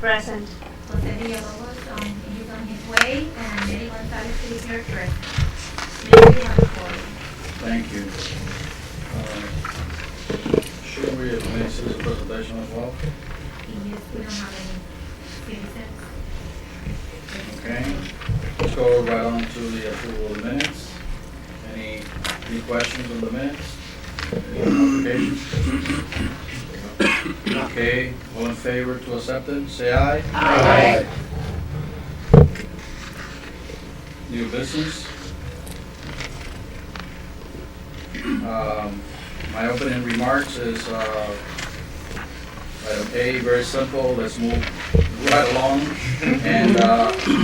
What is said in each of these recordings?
Present. Jose Villalobos, he's on his way, and Eddie Gonzalez, city clerk, present. Mayor, you have the floor. Thank you. Should we have made citizen presentation as well? Yes, we don't have any citizens. Okay. Let's go right on to the approval of the minutes. Any questions on the minutes? Any modifications? Okay, all in favor to accept it, say aye. Aye. New business. My opening remarks is, item A, very simple, let's move right along. And,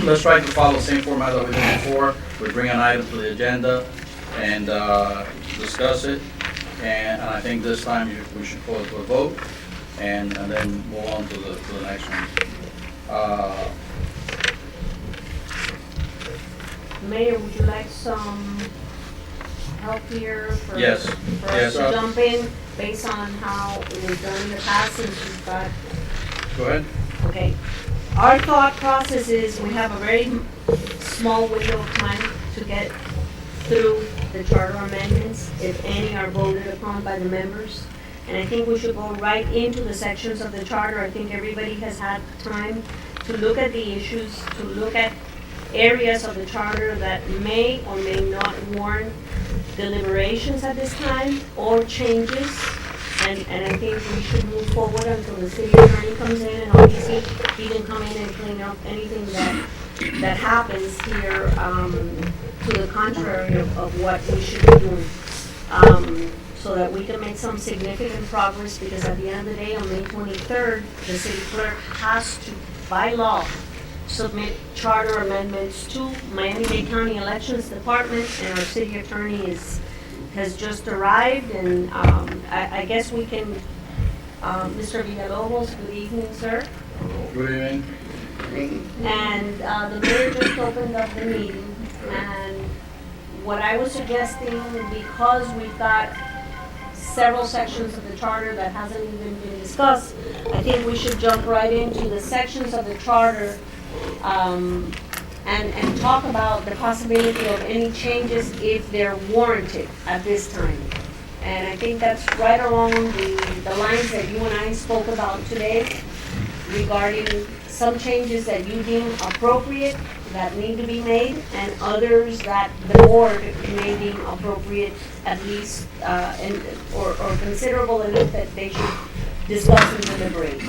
let's try to follow the same format that we did before. We bring an item to the agenda and, discuss it. And I think this time we should call it to a vote and then move on to the next one. Mayor, would you like some help here for? Yes. For us Yes, to jump in based on how it was done in the past since you've got, Go ahead. okay. Our thought process is we have a very small window of time to get through the charter amendments, if any are voted upon by the members. And I think we should go right into the sections of the charter. I think everybody has had time to look at the issues, to look at areas of the charter that may or may not warrant deliberations at this time or changes. And I think we should move forward until the city attorney comes in, and obviously he can come in and clean up anything that happens here to the contrary of what we should be doing. So that we can make some significant progress, because at the end of the day, on May 23rd, the city clerk has to, by law, submit charter amendments to Miami-Dade County Elections Department, and our city attorney has just arrived, and I guess we can, Mr. Villalobos, good evening, sir. Good evening. And the mayor just opened up the meeting, and what I was suggesting, because we've got several sections of the charter that hasn't even been discussed, I think we should jump right into the sections of the charter and talk about the possibility of any changes if they're warranted at this time. And I think that's right along the lines that you and I spoke about today regarding some changes that you deem appropriate that need to be made, and others that the board may deem appropriate, at least, or considerable enough that they should discuss and deliberate.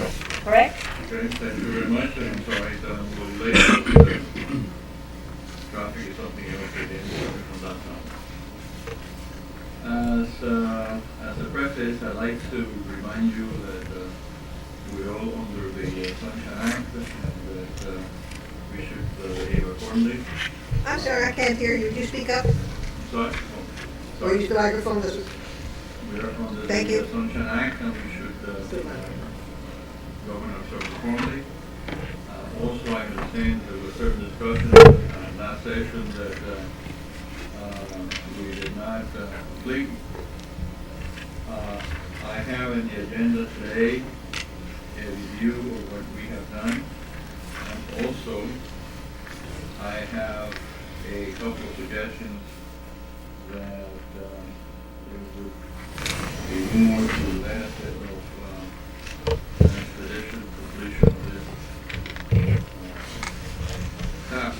Correct? Okay, thank you very much, and I'm sorry that I'm a little late. The traffic is something else again from downtown. As a preface, I'd like to remind you that we're all under the Sunshine Act, and that we should behave accordingly. I'm sorry, I can't hear you. Could you speak up? Sorry? Or use the microphone. We are under Thank the you. Sunshine Act, and we should govern ourselves accordingly. Also, I understand there was certain discussion in last session that we did not complete. I have in the agenda today a review of what we have done. And also, I have a couple of suggestions that it would be more to the benefit of an expeditious completion of this task.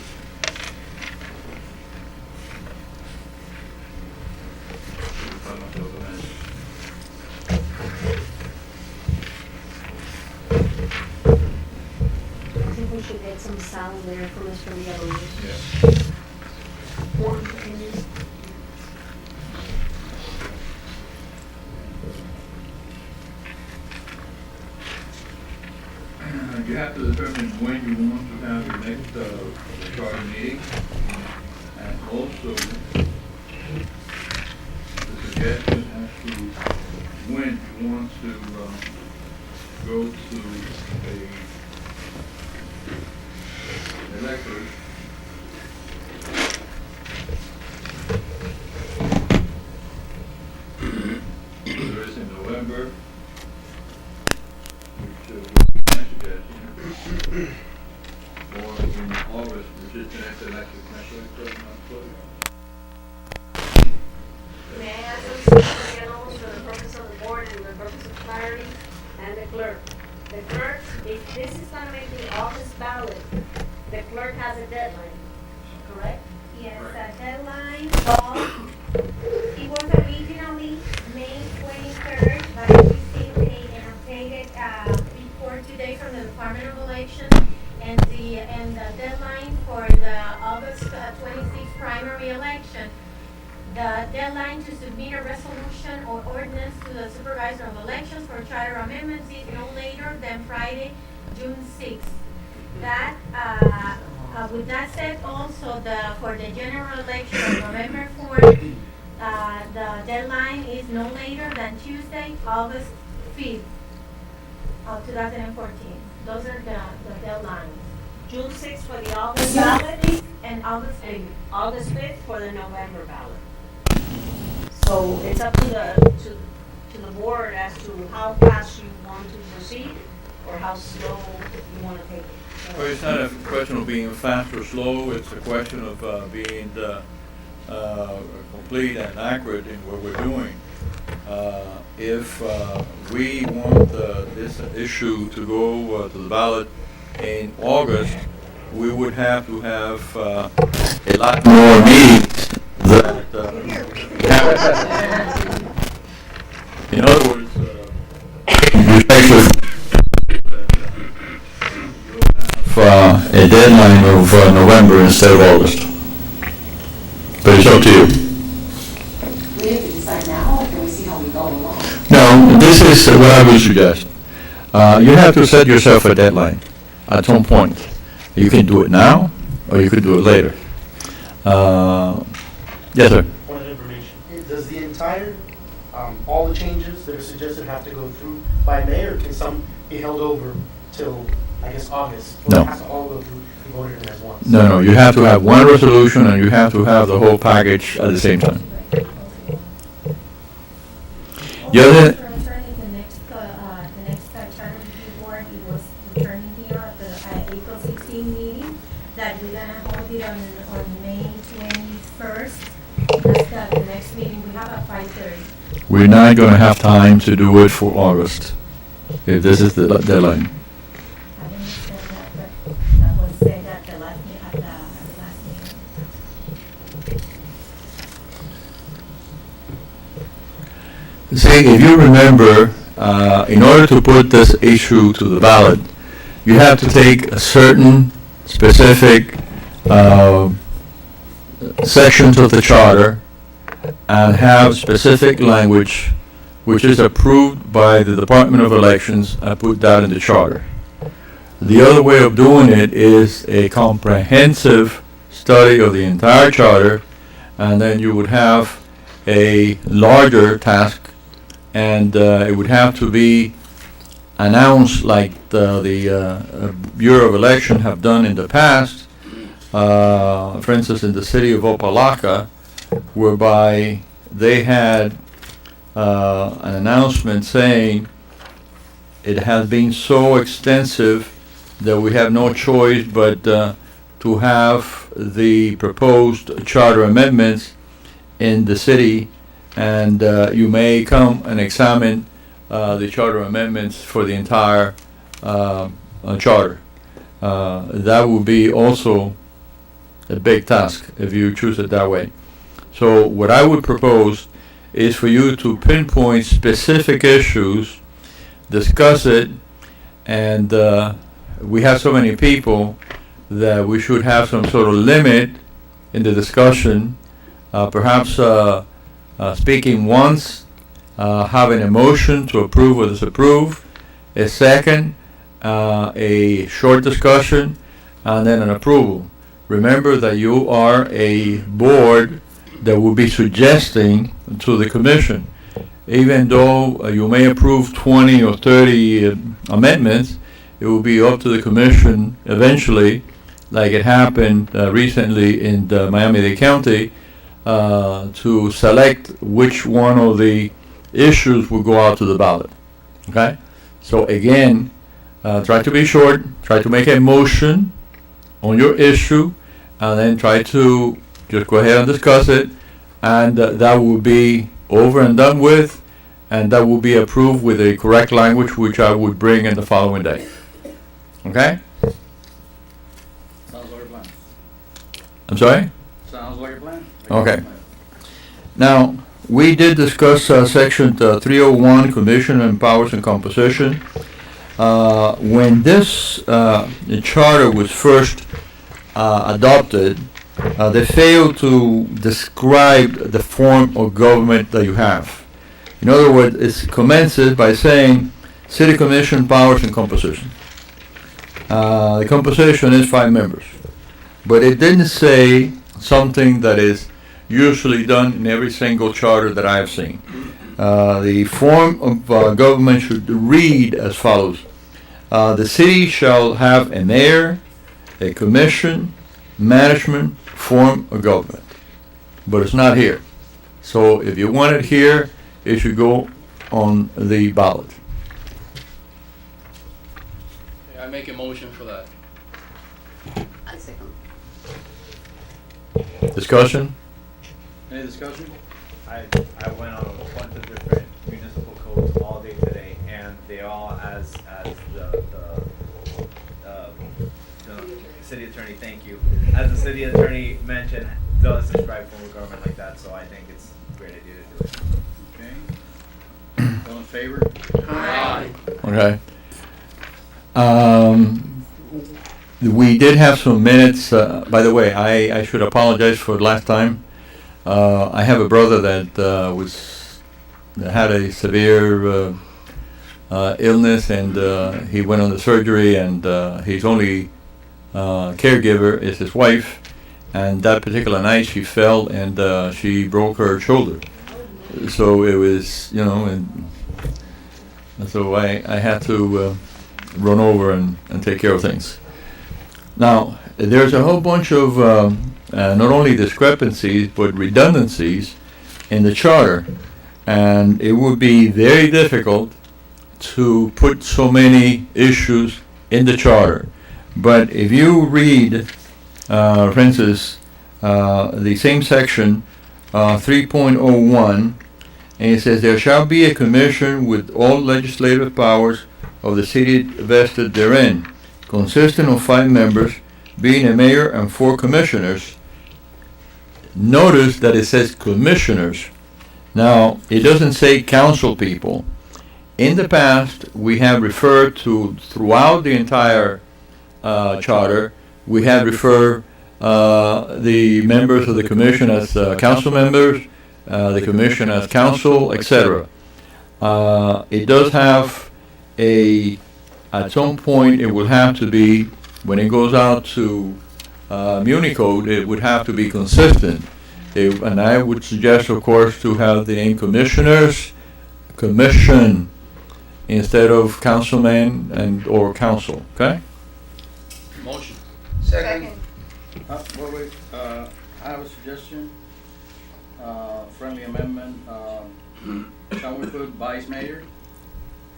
I think we should get some sound there from Mr. Villalobos. Yeah. One, please. You have to determine when you want to have your next charter meeting, and also the suggestion as to when you want to go to a electorate. There is in November, which would be my suggestion. if this is gonna make the August ballot, the clerk has a deadline, correct? Yes, the deadline of, it was originally May 23rd, but we received an updated report today from the Department of Elections, and the deadline for the August 26th primary election. The deadline to submit a resolution or ordinance to the Supervisor of Elections for charter amendments is no later than Friday, June 6th. That, with that said, also for the general election of November 4th, the deadline is no later than Tuesday, August 5th of 2014. Those are the deadlines. June sixth for the August ballot And August 5th. and August fifth for the November ballot. So it's up to the board as to how fast you want to proceed or how slow you want to take it. Well, it's not a question of being fast or slow, it's a question of being complete and accurate in what we're doing. If we want this issue to go to the ballot in August, we would have to have a lot more meetings that, in other words, a deadline of November instead of August. But it's up to you. We have to decide now, or can we see how we go along? No, this is what I would suggest. You have to set yourself a deadline at some point. You can do it now, or you could do it later. Yes, sir. Point of information. Does the entire, all the changes that are suggested have to go through by May, or can some be held over till, I guess, August? Or No. it has to all go through, be voted in as once? No, you have to have one resolution, and you have to have the whole package at the same time. The other- Attorney, the next charter review board, it was returning here at the April 16 meeting, that we're gonna hold it on May 21st. That's the next meeting we have at 5:30. We're not going to have time to do it for August, if this is the deadline. I understand that, but that was said at the last meeting. See, if you remember, in order to put this issue to the ballot, you have to take a certain specific sections of the charter and have specific language which is approved by the Department of Elections and put that in the charter. The other way of doing it is a comprehensive study of the entire charter, and then you would have a larger task, and it would have to be announced like the Bureau of Election have done in the past, for instance in the city of Opalaca, whereby they had an announcement saying it has been so extensive that we have no choice but to have the proposed charter amendments in the city, and you may come and examine the charter amendments for the entire charter. That would be also a big task if you choose it that way. So what I would propose is for you to pinpoint specific issues, discuss it, and we have so many people that we should have some sort of limit in the discussion, perhaps speaking once, having a motion to approve or disapprove, a second, a short discussion, and then an approval. Remember that you are a board that will be suggesting to the commission. Even though you may approve 20 or 30 amendments, it will be up to the commission eventually, like it happened recently in Miami-Dade County, to select which one of the issues will go out to the ballot. Okay? So again, try to be short, try to make a motion on your issue, and then try to just go ahead and discuss it, and that will be over and done with, and that will be approved with the correct language, which I would bring in the following day. Okay? Sounds like a plan. I'm sorry? Sounds like a plan. Okay. Now, we did discuss section 301, Commission and Powers and Composition. When this the charter was first adopted, they failed to describe the form of government that you have. In other words, it commences by saying City Commission powers and composition. The composition is 5 members, but it didn't say something that is usually done in every single charter that I have seen. The form of government should read as follows. The city shall have a mayor, a commission, management, form of government. But it's not here. So if you want it here, it should go on the ballot. I make a motion for that. I second. Discussion? Any discussion? I went on a bunch of different municipal codes all day today, and they all, as the city attorney, thank you, as the city attorney mentioned, does describe form of government like that, so I think it's a great idea to do it. Okay. All in favor? Aye. Okay. We did have some minutes. By the way, I should apologize for last time. I have a brother that that had a severe illness, and he went on the surgery, and his only caregiver is his wife. And that particular night, she fell and she broke her shoulder. So it was, and so I had to run over and take care of things. Now, there's a whole bunch of not only discrepancies but redundancies in the charter, and it would be very difficult to put so many issues in the charter. But if you read, for instance, the same section 3.01, and it says, there shall be a commission with all legislative powers of the city vested therein, consisting of 5 members, being a mayor and 4 commissioners. Notice that it says commissioners. Now, it doesn't say council people. In the past, we have referred to, throughout the entire charter, we have referred the members of the commission as council members, the commission as council, etc. It does have at some point it will have to be, when it goes out to Muni Code, it would have to be consistent. And I would suggest, of course, to have the name commissioners, commission, instead of councilman and or council, okay? Motion. Second. Wait, I have a suggestion, friendly amendment. Shall we put vice mayor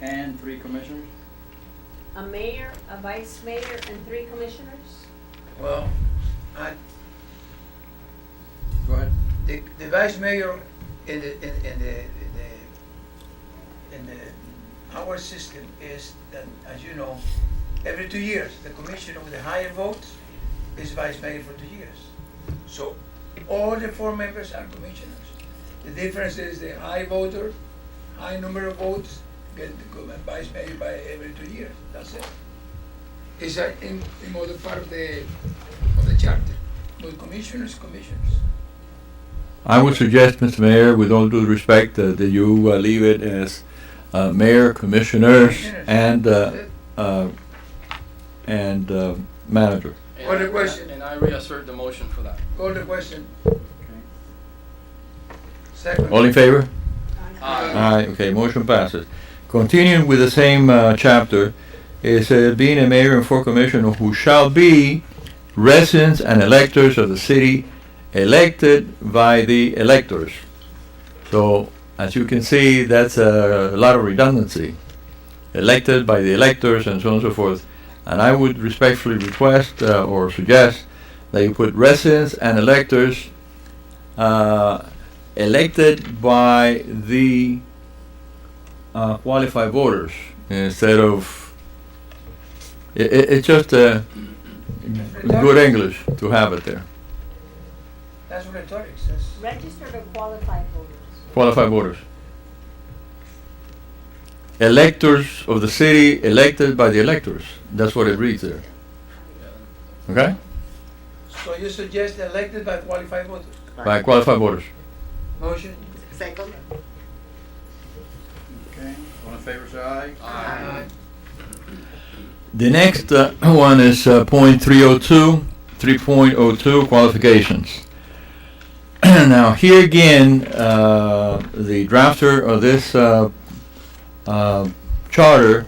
and 3 commissioners? A mayor, a vice mayor, and 3 commissioners? Well, Go ahead. the vice mayor in our system is that, as you know, every 2 years, the commissioner with the higher votes is vice mayor for 2 years. So all the 4 members are commissioners. The difference is the high voter, high number of votes, get the vice mayor by every 2 years. That's it. It's in other part of the charter. But commissioners. I would suggest, Mr. Mayor, with all due respect, that you leave it as mayor, commissioners, and manager. Call the question. And I reassert the motion for that. Call the question. Okay. Second. All in favor? Aye. Aye, okay, motion passes. Continuing with the same chapter, it says, being a mayor and 4 commissioners who shall be residents and electors of the city, elected by the electors. So, as you can see, that's a lot of redundancy. Elected by the electors and so on and so forth. And I would respectfully request or suggest that you put residents and electors elected by the qualified voters instead of It's just good English to have it there. That's rhetorics, that's. Registered or qualified voters? Qualified voters. Electors of the city elected by the electors. That's what it reads there. Okay? So you suggest elected by qualified voters? By qualified voters. Motion? Second. Okay, all in favor, say aye. Aye. The next one is point 302, 3.02 qualifications. Now here again, the drafter of this charter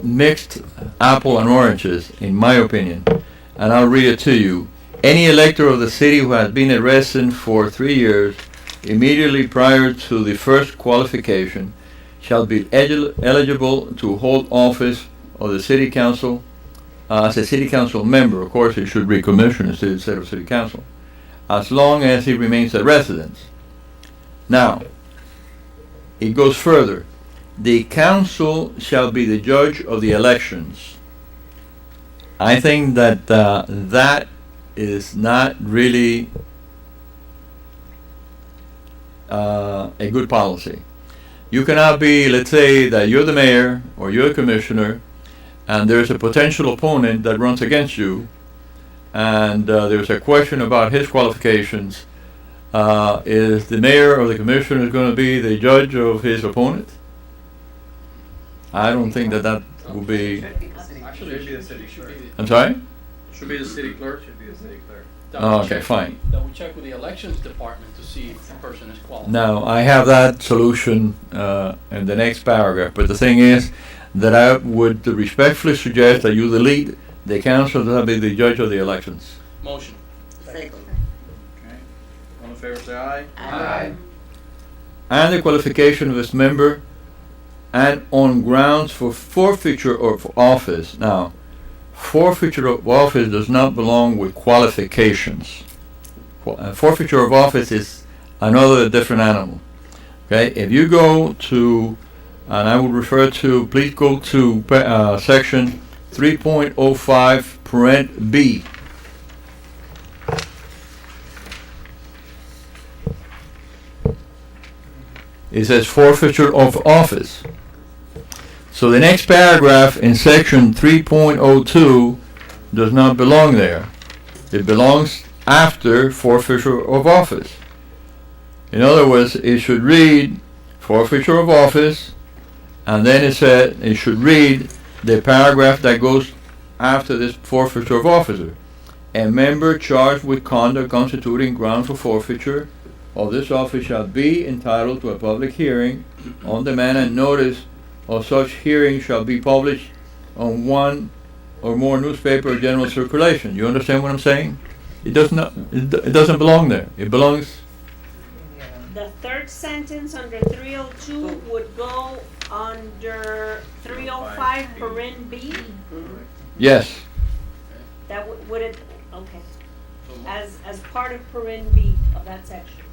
mixed apple and oranges, in my opinion, and I'll read it to you. Any elector of the city who has been a resident for 3 years immediately prior to the first qualification shall be eligible to hold office of the city council as a city council member. Of course, he should be commissioner instead of city council, as long as he remains a resident. Now, it goes further. The council shall be the judge of the elections. I think that that is not really a good policy. You cannot be, let's say that you're the mayor or you're a commissioner and there's a potential opponent that runs against you, and there's a question about his qualifications. Is the mayor or the commissioner going to be the judge of his opponent? I don't think that would be. Actually, it should be the city clerk. I'm sorry? Should be the city clerk. Should be the city clerk. Oh, okay, fine. Then we check with the elections department to see if the person is qualified. Now, I have that solution in the next paragraph, but the thing is that I would respectfully suggest that you delete the council to be the judge of the elections. Motion. Second. Okay, all in favor, say aye. Aye. And the qualification of its member, and on grounds for forfeiture of office. Now, forfeiture of office does not belong with qualifications. Forfeiture of office is another different animal. Okay, if you go to, and I would refer to, please go to section 3.05 parent B. It says forfeiture of office. So the next paragraph in section 3.02 does not belong there. It belongs after forfeiture of office. In other words, it should read forfeiture of office, and then it should read the paragraph that goes after this forfeiture of office. A member charged with conduct constituting ground for forfeiture of this office shall be entitled to a public hearing on demand, and notice of such hearing shall be published on one or more newspaper of general circulation. You understand what I'm saying? It doesn't belong there. It belongs. The third sentence under 302 would go under 305 paren B. Yes. That would it, okay, as part of paren B of that section.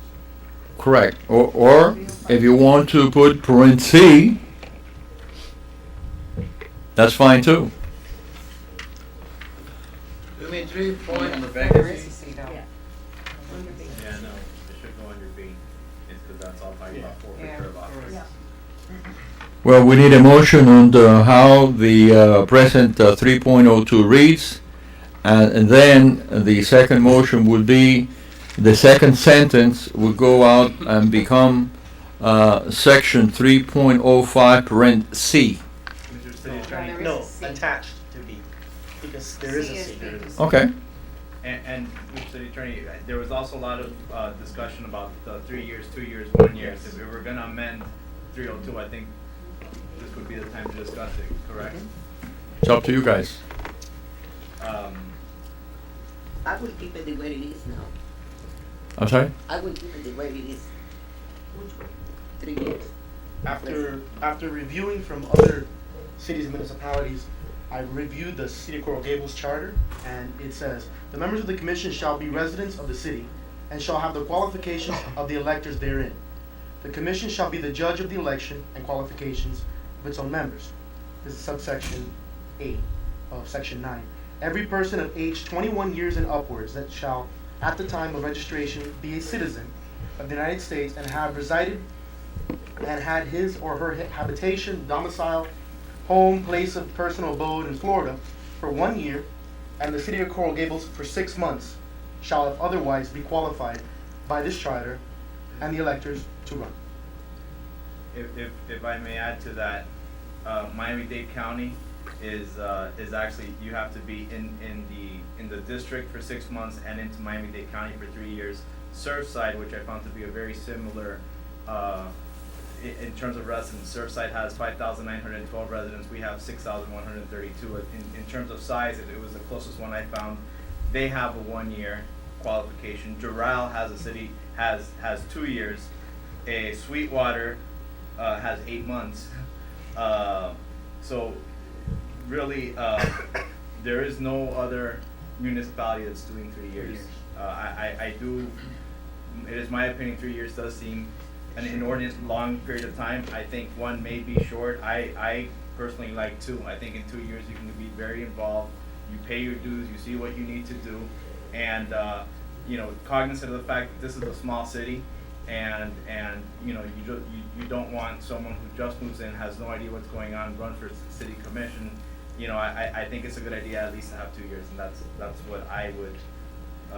Correct. Or if you want to put parent C, that's fine too. You mean 3 point? On the vacancy. Yeah. Yeah, no, it should go under B. It's because that's all talking about forfeiture of office. Yeah. Well, we need a motion on how the present 3.02 reads, and then the second motion would be the second sentence would go out and become section 3.05 parent C. Mr. City Attorney. No, attached to B, because there is a C. Okay. And Mr. City Attorney, there was also a lot of discussion about 3 years, 2 years, 1 year. If we were gonna amend 302, I think this would be the time to discuss it, correct? It's up to you guys. I will keep it the way it is now. I'm sorry? I will keep it the way it is. 3 years. After reviewing from other cities and municipalities, I reviewed the City of Coral Gables charter, and it says, the members of the commission shall be residents of the city and shall have the qualifications of the electors therein. The commission shall be the judge of the election and qualifications of its own members. This is subsection A. of Section 9. Every person of age 21 years and upwards that shall, at the time of registration, be a citizen of the United States and have resided and had his or her habitation, domicile, home, place of personal abode in Florida for 1 year, and the city of Coral Gables for 6 months, shall if otherwise be qualified by this charter and the electors to run. If I may add to that, Miami-Dade County is actually, you have to be in the district for 6 months and into Miami-Dade County for 3 years. Surfside, which I found to be a very similar, in terms of residents, Surfside has 5,912 residents, we have 6,132. In terms of size, it was the closest one I found. They have a 1 year qualification. Doral has 2 years. Sweetwater has 8 months. So really, there is no other municipality that's doing 3 years. I do, it is my opinion, 3 years does seem an inordinate long period of time. I think 1 may be short. I personally like 2. I think in 2 years you can be very involved. You pay your dues, you see what you need to do, and cognizant of the fact that this is a small city, and you don't want someone who just moves in, has no idea what's going on, run for city commission. I think it's a good idea at least to have 2 years, and that's what I would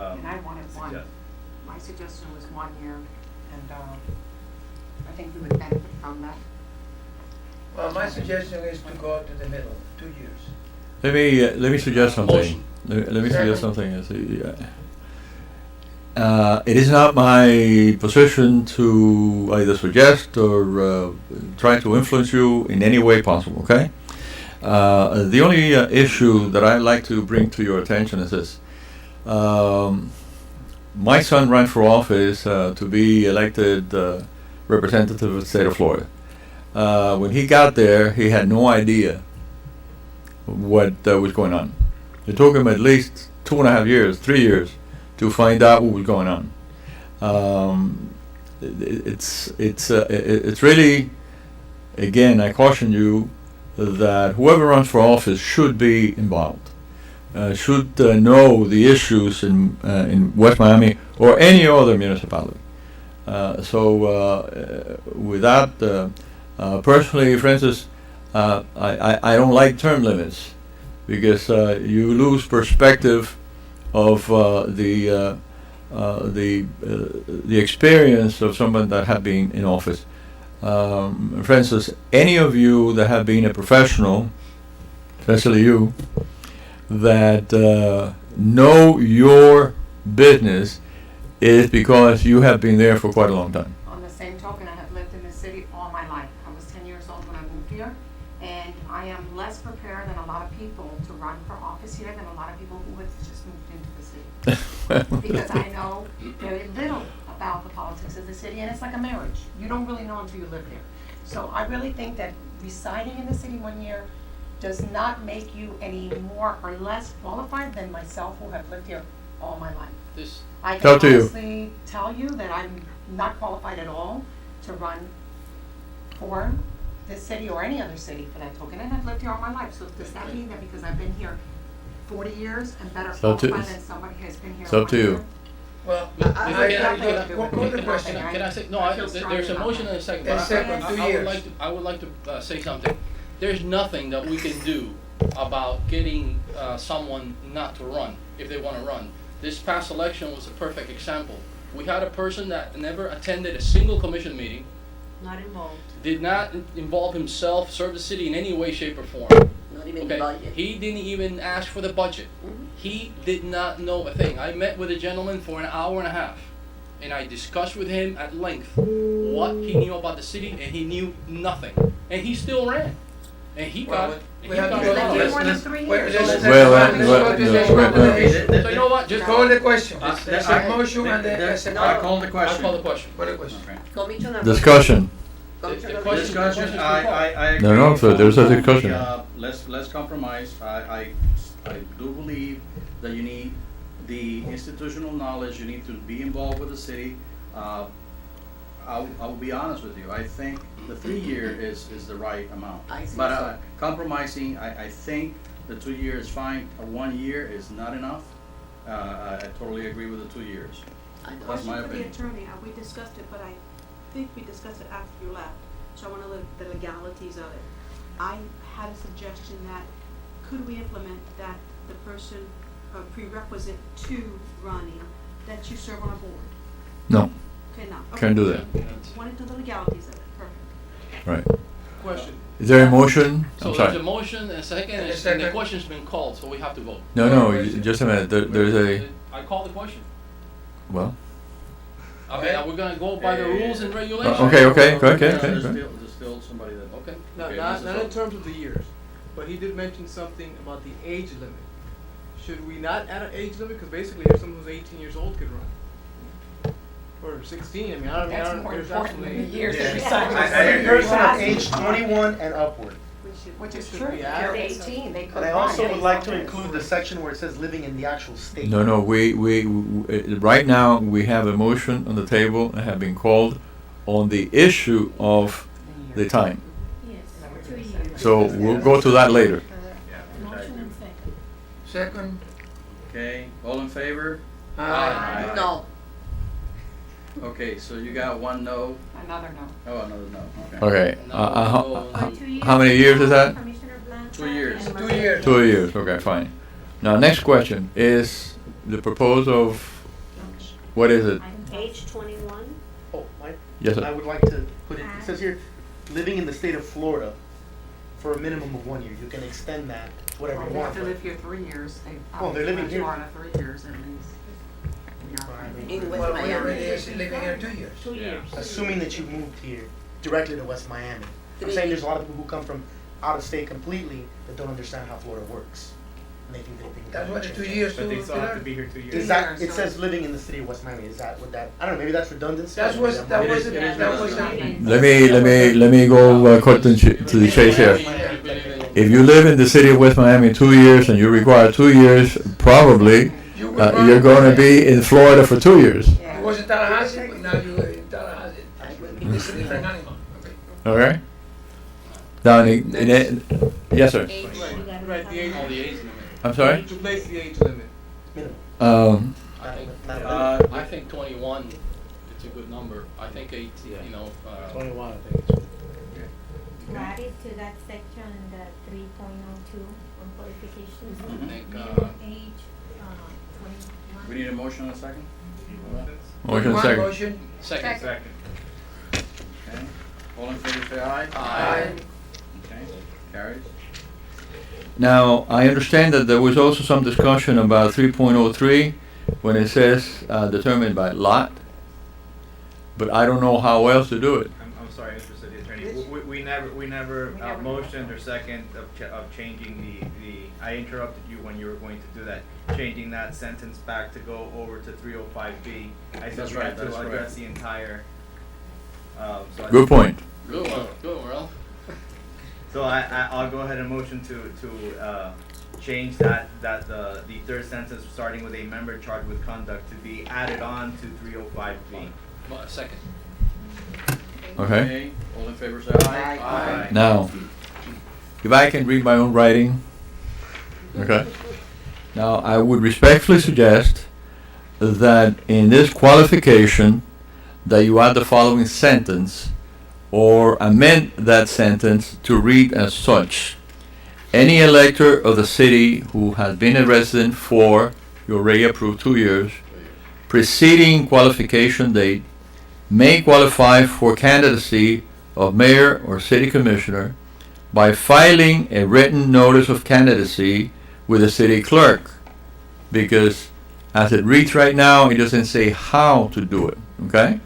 And I wanted one. suggest. My suggestion was 1 year, and I think we would benefit from that. Well, my suggestion is to go to the middle, 2 years. Let me suggest something. Motion. Let me suggest something. It is not my position to either suggest or try to influence you in any way possible, okay? The only issue that I'd like to bring to your attention is this. My son ran for office to be elected representative of the state of Florida. When he got there, he had no idea what was going on. It took him at least 2.5 years, 3 years, to find out what was going on. It's really, again, I caution you that whoever runs for office should be involved, should know the issues in West Miami or any other municipality. With that, personally, Francis, I don't like term limits because you lose perspective of the experience of someone that have been in office. For instance, any of you that have been a professional, especially you, that know your business is because you have been there for quite a long time. On the same token, I have lived in this city all my life. I was 10 years old when I moved here, and I am less prepared than a lot of people to run for office here than a lot of people who have just moved into the city. Because I know very little about the politics of the city, and it's like a marriage. You don't really know until you live there. So I really think that residing in the city 1 year does not make you any more or less qualified than myself, who have lived here all my life. This, I Tell can to you. honestly tell you that I'm not qualified at all to run for this city or any other city for that token, and I've lived here all my life. So does that mean that because I've been here 40 years and better So to- qualified than somebody has been here it's up 1 to you. year? Well, Can I call the question. Can I say, no, there's a motion and a second, but And second, 2 years. I would like to say something. There's nothing that we can do about getting someone not to run, if they wanna run. This past election was a perfect example. We had a person that never attended a single commission meeting, Not involved. did not involve himself, serve the city in any way, shape, or form. Not even Okay, budget. he didn't even ask for the budget. He did not know a thing. I met with a gentleman for an hour and a half, and I discussed with him at length what he knew about the city, and he knew nothing. And he still ran, and he Well, got. we he have got to- a lot of Let's it. more than 3 Well, years. let's- Well, let's go to the- So you know what? Just Call the question. That's There's I- a motion and there's a I second. call the question. I'll call the question. Call the question. Okay. Commissioner. Discussion. Commissioner. The question- Discussion, is I agree. No, so there's a discussion. Let's compromise. I do believe that you need the institutional knowledge, you need to be involved with the city. I'll be honest with you, I think the 3 year is the right amount. I see, But so- compromising, I think the 2 years is fine, 1 year is not enough. I totally agree with the 2 years. That's my Question for the opinion. attorney, we discussed it, but I think we discussed it after you left, so I wanna look at the legalities of it. I had a suggestion that, could we implement that the person, prerequisite to running, that you serve on a board? No, Okay, now. Can't do okay. that. Wanted to know the legalities of it, perfect. right. Question. Is there a motion? So I'm there's a sorry. motion and a second, And a and the second. question's been called, so we have to vote. No, just a minute. There's a, I call the question. well, I mean, are we gonna go by the rules and regulations? okay. There's still somebody that, Okay. Not, Okay, not, Mrs. not in Oak. terms of the years, but he did mention something about the age limit. Should we not add an age limit? Because basically, if someone who's 18 years old could run. Or 16, I mean, I That's don't, more there's important than the absolutely. years that we Yeah. signed. I A agree. person of age 21 and upward. Which is Should true, we if add you're it? 18, they could But I run. also would like to include the section where it says living in the actual state. no, right now, we have a motion on the table that have been called on the issue of the time. Yes, 2 years. So we'll go to that later. Yeah, which I Motion agree. and second. Second, okay, all in favor? Aye. No. Okay, so you got one no, Another no. oh, another no, okay. Okay, No, For no, 2 years. how many years is that? Commissioner Blanca 2 years. and 2 years. 2 years, okay, fine. Now, next question is the proposal of, what is it? Age 21? Oh, Yes, I sir. would like to put it, it says here, living in the state of Florida for a minimum of 1 year. You can extend that to whatever Well, you they want. have to but- live here 3 years. They Oh, they're living obviously here. Florida 3 years at least. We are. In West well, we Miami. already is living here 2 years. 2 years. Assuming that you moved here directly to West Miami. I'm saying there's a lot of people who come from out of state completely that don't understand how Florida works. And they think they think. That's what the 2 years But they to still have to learn. be here 2 years. Is that, years, it so- says living in the city of West Miami, is that what that, I don't know, maybe that's redundancy? That was, that It was, is- it is that was. redundant. Let me go cut to the chase here. If you live in the city of West Miami 2 years and you require 2 years, probably, You would run- you're gonna be in Florida for 2 years, You was in Tallahassee, but now you're in Tallahassee. It's a different animal. Okay. okay? Now, yes, sir. Right, the age, Oh, the age limit. I'm sorry? to place the age limit. Minimum. I think, Not a I think 21, it's a good number. I think 18, you know, 21, I think. To add it to that section, the 3.02 on qualifications. Mhm. I think, Minimum age, 21. We need a motion and a second? Motion One second. motion. second. Second. Okay, all in favor say aye. Aye. Okay, carries. Now, I understand that there was also some discussion about 3.03 when it says determined by lot, but I don't know how else to do it. I'm sorry, Mr. City Attorney, we never never motioned or second of changing the, I interrupted you when you were going to do that, changing that sentence back to go over to 305B. I said That's we right, had to that's address correct. the entire, so I Good point. Good one, good one, Ralph. So I'll go ahead and motion to change that, the third sentence, starting with a member charged with conduct, to be added on to 305B. Second. Okay? All in favor say aye. Aye. Now, if I can read my own writing, okay? Now, I would respectfully suggest that in this qualification, that you add the following sentence, or amend that sentence to read as such. Any elector of the city who has been a resident for, you already approved 2 years, preceding qualification date, may qualify for candidacy of mayor or city commissioner by filing a written notice of candidacy with the city clerk. Because as it reads right now, it doesn't say how to do it, okay?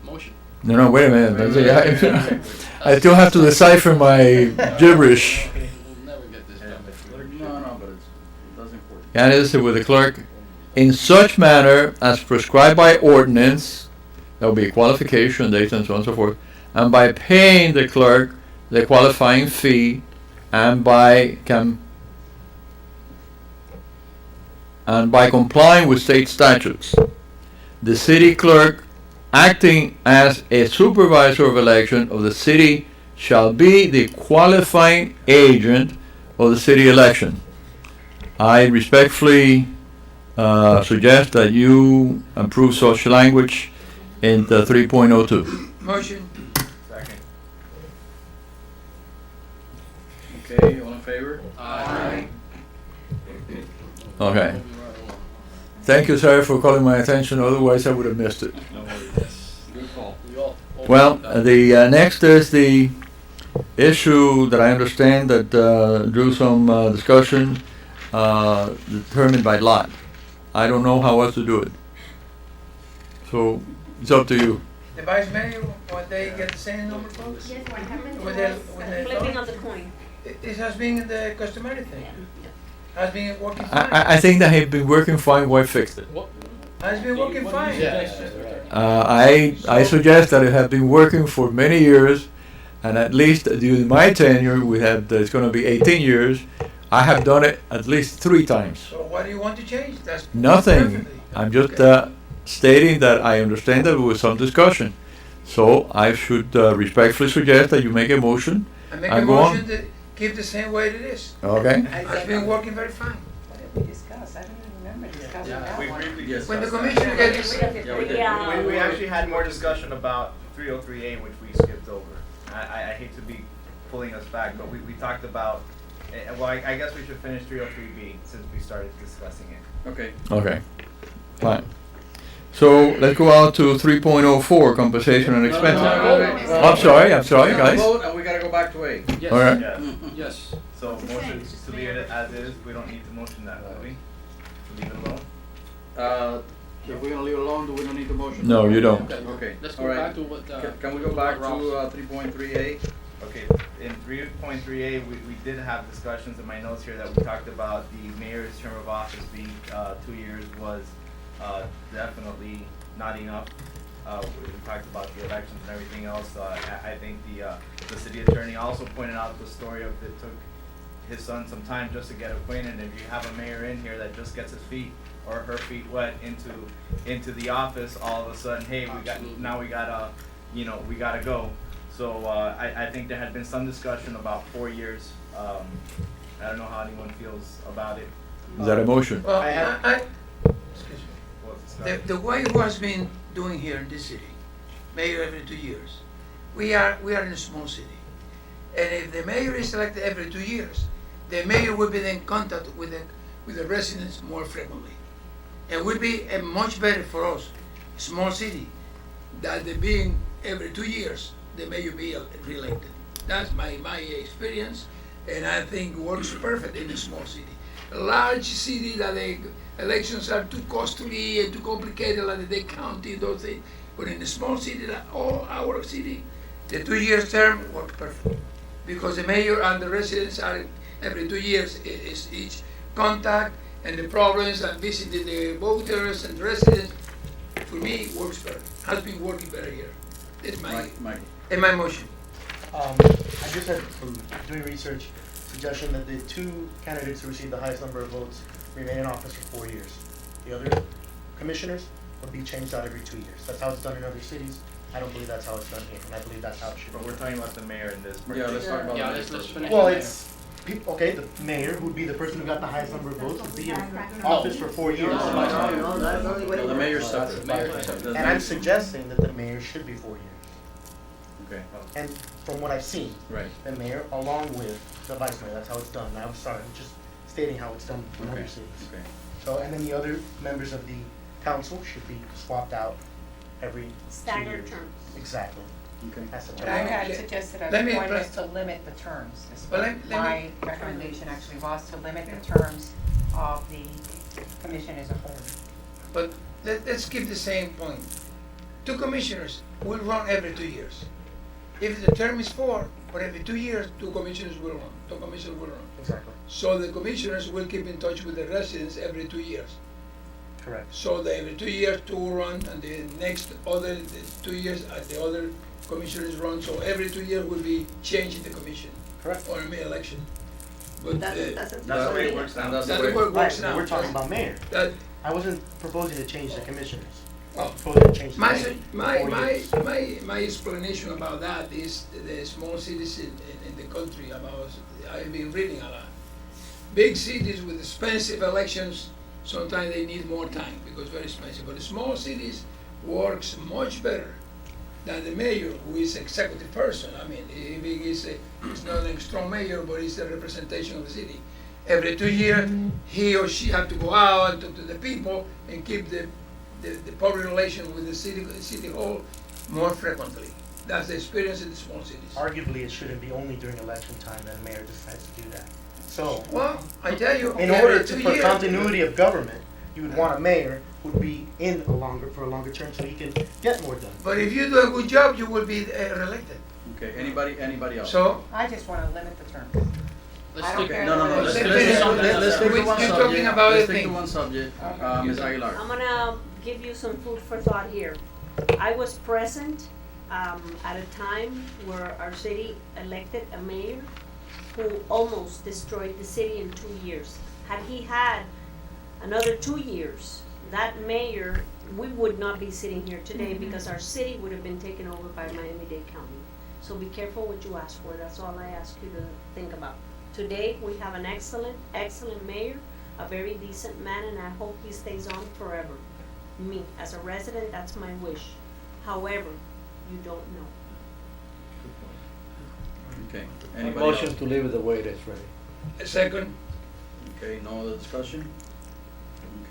Motion. No, wait a minute. I still have to decipher my gibberish. We'll never get this done. No, but it doesn't important. Candidacy with the clerk in such manner as prescribed by ordinance, that will be a qualification date and so on and so forth, and by paying the clerk the qualifying fee, and by complying with state statutes. The city clerk, acting as a supervisor of election of the city shall be the qualifying agent of the city election. I respectfully suggest that you approve such language in the 3.02. Motion. Second. Okay, all in favor? Aye. Okay. Thank you, sir, for calling my attention, otherwise I would have missed it. No worries. Good call. We all- Well, the next is the issue that I understand that drew some discussion, determined by lot. I don't know how else to do it. So, it's up to you. The vice mayor, when they get the same number of votes? Yes, what happened When to they, us, when they Flipping vote? of the coin. It has been the customary thing. Has been working I, fine. I think that have been working fine, why fixed it? What? Has been working What do you fine. suggest? I suggest that it have been working for many years, and at least during my tenure, it's gonna be 18 years, I have done it at least 3 times. So what do you want to change? That's Nothing. perfectly. I'm just Okay. stating that I understand that there was some discussion. So I should respectfully suggest that you make a motion. I make I a go on. motion to keep the same way it is. Okay? It's been working very fine. What did we discuss? I don't even remember discussing that We one. briefly Yes. When the discussed commissioner that. gets, Yeah, we did. Yeah. We actually had more discussion about 303A, which we skipped over. I hate to be pulling us back, but we talked about, well, I guess we should finish 303B since we started discussing it. Okay. Okay. Fine. So let's go out to 3.04, compensation and expenses. No. I'm sorry, We gotta guys. vote and we gotta go back to A. Yes. All right. Yeah, Yes. so It's the same, motion it's just to leave it as is, we don't need to motion that, do we? To leave it alone? If we're gonna leave it alone, do we don't need the motion? No, you don't. Okay, Let's all go right. back to what, Can we go back Ralph. to 3.3A? Okay, in 3.3A, we did have discussions in my notes here that we talked about the mayor's term of office being 2 years was definitely not enough. We talked about the elections and everything else. I think the city attorney also pointed out the story of it took his son some time just to get acquainted. And if you have a mayor in here that just gets his feet or her feet wet into the office, all of a sudden, hey, we gotta go. So I think there had been some discussion about 4 years. I don't know how anyone feels about it. Is that a motion? well, I have- excuse me. What's discussed? The way it has been doing here in this city, mayor every 2 years, we are in a small city. And if the mayor is elected every 2 years, the mayor will be in contact with the residents more frequently. It would be much better for us, small city, that they being every 2 years, the mayor be re-elected. That's my experience, and I think works perfect in a small city. A large city that the elections are too costly and too complicated, like the county, those things. But in a small city, like all our city, the 2 years term works perfect. Because the mayor and the residents are every 2 years is each contact and the problems and visiting the voters and residents. For me, it works better. Has been working better here. That's Michael. my motion. I just had, from doing research, suggestion that the 2 candidates who received the highest number of votes remain in office for 4 years. The other commissioners would be changed out every 2 years. That's how it's done in other cities. I don't believe that's how it's done here, and I believe that's how it should But be. we're talking about the mayor in this. Yeah, let's talk about Yeah, that let's first. finish. Well, the it's, okay, the mayor, who would be the person who got the highest number of votes, would be in No. office for 4 years. No, the mayor separate. Mayor separate. And I'm suggesting that the mayor should be 4 years. Okay, And from what I've seen, right. the mayor along with the vice mayor, that's how it's done. I'm sorry, I'm just stating how it's done in other Okay. cities. Okay. So, and then the other members of the council should be swapped out every 2 Staggered years. terms. Exactly. Okay. That's the Oh, I term. had suggested as Let a me point press- is to limit the terms. Is Well, what let me- my recommendation actually was to limit the terms of the commission as a whole. But let's keep the same point. 2 commissioners will run every 2 years. If the term is 4, but every 2 years, 2 commissioners will run. 2 commissioners will run. Exactly. So the commissioners will keep in touch with the residents every 2 years. Correct. So the every 2 years, 2 will run, and the next other 2 years, the other commissioners run. So every 2 years will be changing the commission Correct. or election. But That's the That's the way it works now. And that's that's the the way. way it works Right, now. we're talking about mayor. That, I wasn't proposing to change the commissioners. Well, before they change the My, name. my, 4 my, years. my explanation about that is the small cities in the country about, I've been reading a lot. Big cities with expensive elections, sometimes they need more time because very expensive, but the small cities works much better than the mayor, who is executive person. I mean, if he is he's not a strong mayor, but he's a representation of the city. Every 2 years, he or she have to go out and talk to the people and keep the public relation with the city hall more frequently. That's the experience in the small cities. Arguably, it shouldn't be only during election time that the mayor decides to do that. So, Well, I tell you, in every order 2 to, for years. continuity of government, you would want a mayor who would be in for a longer term so he can get more done. But if you do a good job, you will be reelected. Okay, anybody else? So, I just wanna limit the term. Let's I don't stick, care. No, Let's let's stick stick to to one- let's stick to one You're subject. talking about Let's a stick to thing. one subject. Ms. Aguilar. I'm gonna give you some food for thought here. I was present at a time where our city elected a mayor who almost destroyed the city in 2 years. Had he had another 2 years, that mayor, we would not be sitting here today because our city would have been taken over by Miami-Dade County. So be careful what you ask for, that's all I ask you to think about. Today, we have an excellent mayor, a very decent man, and I hope he stays on forever. Me, as a resident, that's my wish. However, you don't know. Okay, anybody else? Motion to leave it the way it is, ready. a second, Okay, no other discussion?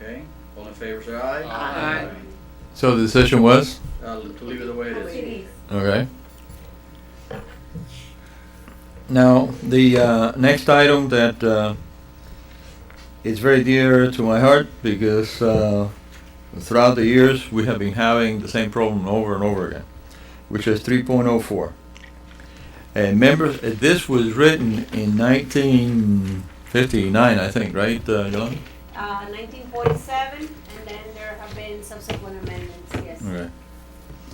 Okay, all in favor, say aye. Aye. So the decision was? To leave it the way it is. Okay. Now, the next item that is very dear to my heart because throughout the years we have been having the same problem over and over again, which is 3.04. And members, this was written in 1959, I think, right, Yolanda? 1947, and then there have been subsequent amendments, yes. Okay.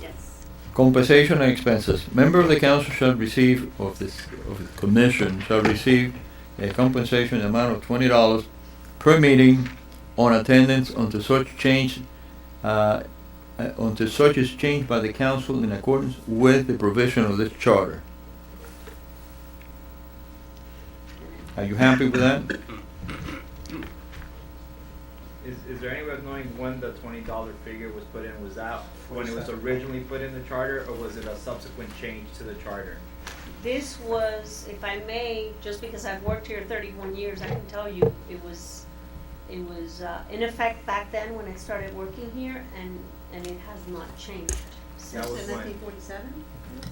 Yes. Compensation and expenses. Member of the council shall receive, of the commission, shall receive a compensation amount of $20 per meeting on attendance until such change, until such is changed by the council in accordance with the provision of this charter. Are you happy with that? Is there any way of knowing when the $20 figure was put in? Was that when it was originally put in the charter, or was it a subsequent change to the charter? This was, if I may, just because I've worked here 31 years, I can tell you, it was in effect back then when I started working here, and it has not changed. That was Since when- 1947?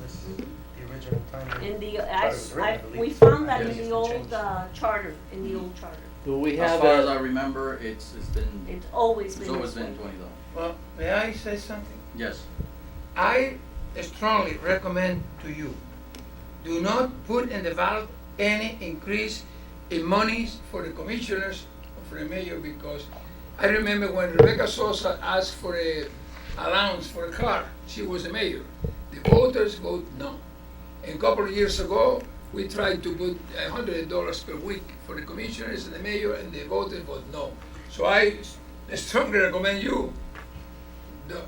This is the original time. In the, Charter was written, I we believe. found that Yes, in it's the been old changed. charter, in the old charter. Do we As have far as I a, remember, it's been, It's always it's been always this way. been $20. well, may I say something? Yes. I strongly recommend to you, do not put in the ballot any increase in monies for the commissioners or for the mayor, because I remember when Rebecca Sosa asked for a allowance for a car, she was the mayor. The voters vote no. And a couple of years ago, we tried to put $100 per week for the commissioners and the mayor, and the voters vote no. So I strongly recommend you.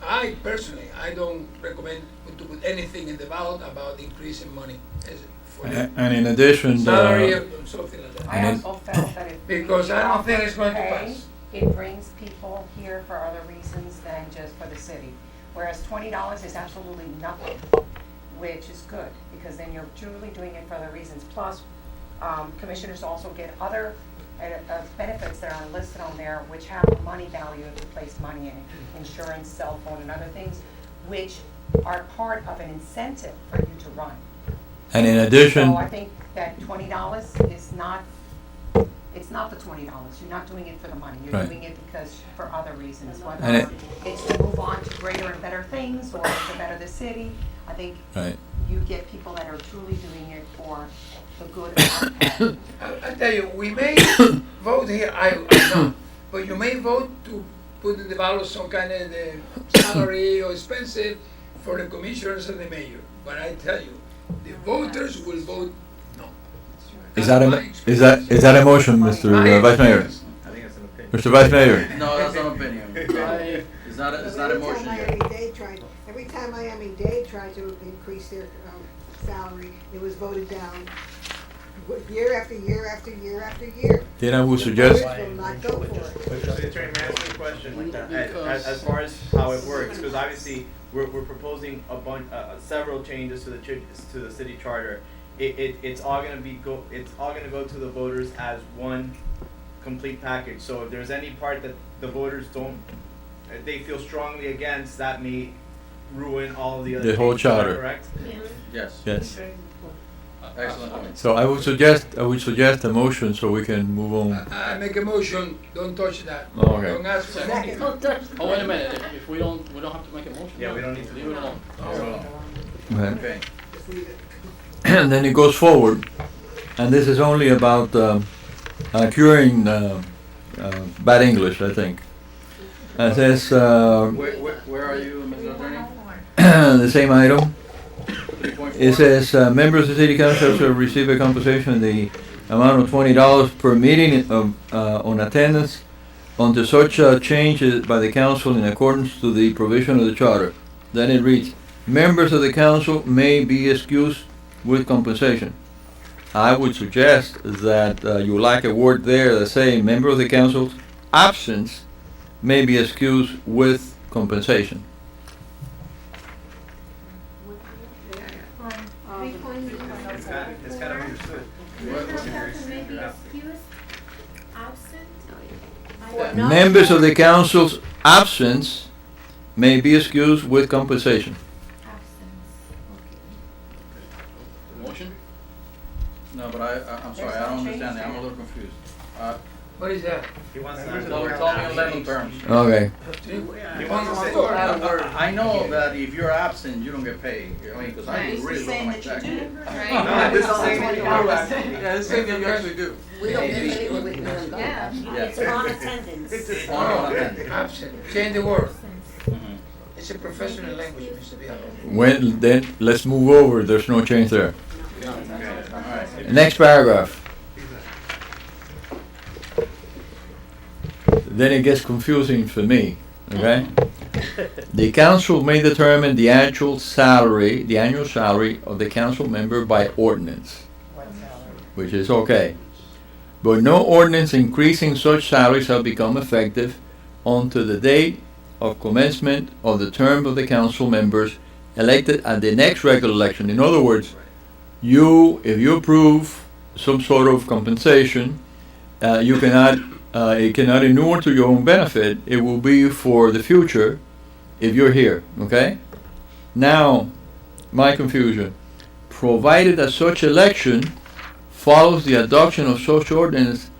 I personally, I don't recommend to put anything in the ballot about increasing money for the And in addition, salary or something like that. I also felt that if we Because I don't think offer it's going to pay, pass. it brings people here for other reasons than just for the city. Whereas $20 is absolutely nothing, which is good, because then you're truly doing it for other reasons. Plus, commissioners also get other benefits that are listed on there, which have a money value if you place money in it, insurance, cell phone, and other things, which are part of an incentive for you to run. and in addition, So I think that $20 is not, it's not the $20. You're not doing it for the money. You're Right. doing it because, for other reasons, whether And it- it's to move on to greater and better things or to better the city. I think right. you get people that are truly doing it for the good outcome. I tell you, we may vote here, I know, but you may vote to put in the ballot some kind of salary or expensive for the commissioners and the mayor. But I tell you, the voters will vote no. Is that is that a motion, Mr. Vice Mayor? I think it's an opinion. Mr. Vice Mayor? No, that's not an opinion. I, It's not a motion yet. It was voted down year after year after year after year. Then I would suggest, Voters will not go for it. Mr. Attorney, may I ask you a question? As far as how it works, because obviously we're proposing a bunch, several changes to the city charter. It's all gonna go to the voters as one complete package. So if there's any part that the voters they feel strongly against, that may ruin all of the other The whole changes. Is that charter. correct? Yes. yes. Excellent point. So I would suggest a motion so we can move on. I make a motion, don't touch that. Oh, okay. Don't ask for money. Oh, wait a minute, if we don't have to make a motion. Yeah, we don't need to. Leave it alone. Okay. Okay. And then it goes forward, and this is only about curing bad English, I think. It says Where are you, Mr. Attorney? the same item. 3.4? It says members of the city council shall receive a compensation in the amount of $20 per meeting on attendance until such change is by the council in accordance to the provision of the charter. Then it reads, members of the council may be excused with compensation. I would suggest that you like a word there that say member of the council's absence may be excused with compensation. It's kind of understood. Members of the council's absence may be excused with compensation. Motion? No, but I'm sorry, I don't understand that. I'm a little confused. What is that? He wants Tell to. me in layman terms. Okay. He wants to say. I know that if you're absent, you don't get paid. I mean, because I really look at my check. No, this is saying that you are absent. Yeah, this thing that you actually do. We don't get paid when we don't go. Yeah. It's on attendance. On attendance. Absent. Change the word. Mhm. It's a professional language, Mr. Villalobos. When then let's move over. There's no change there. All right. Next paragraph. Then it gets confusing for me, okay? The council may determine the annual salary of the council member by ordinance, which is okay. But no ordinance increasing such salary shall become effective until the date of commencement of the term of the council members elected at the next regular election. In other words, if you approve some sort of compensation, it cannot inure to your own benefit. It will be for the future if you're here, okay? Now, my confusion. Provided that such election follows the adoption of such ordinance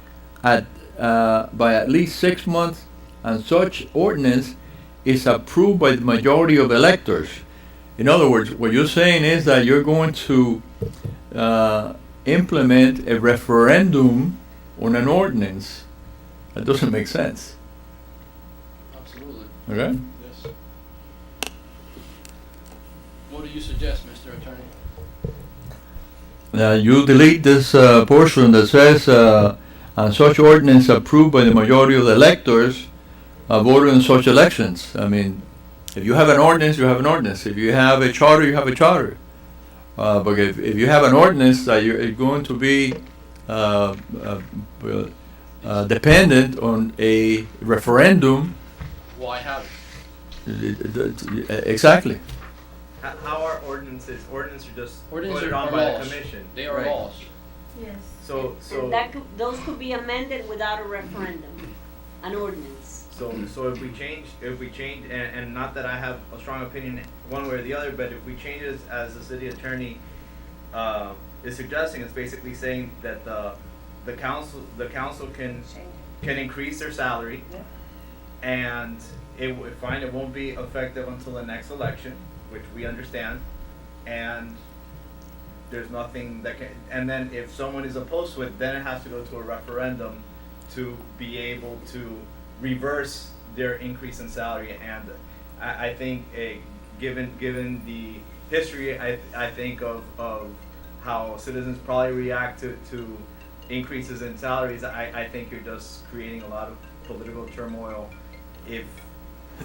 by at least 6 months, and such ordinance is approved by the majority of electors. In other words, what you're saying is that you're going to implement a referendum on an ordinance. That doesn't make sense. Absolutely. Okay? Yes. What do you suggest, Mr. Attorney? Now you delete this portion that says, and such ordinance approved by the majority of the electors voted in such elections. I mean, if you have an ordinance, you have an ordinance. If you have a charter, you have a charter. But if you have an ordinance that you're going to be dependent on a referendum. Why have it? Exactly. How are ordinances? Ordinances are just Ordinances voted are on by the laws. commission. They are Right. laws. Yes. So And those could be amended without a referendum, an ordinance. So if we change, and not that I have a strong opinion one way or the other, but if we change it as the city attorney is suggesting, it's basically saying that the council can increase their salary, and it won't be effective until the next election, which we understand, and there's nothing that can, and then if someone is opposed to it, then it has to go to a referendum to be able to reverse their increase in salary. And I think given the history, I think of how citizens probably react to increases in salaries, I think you're just creating a lot of political turmoil if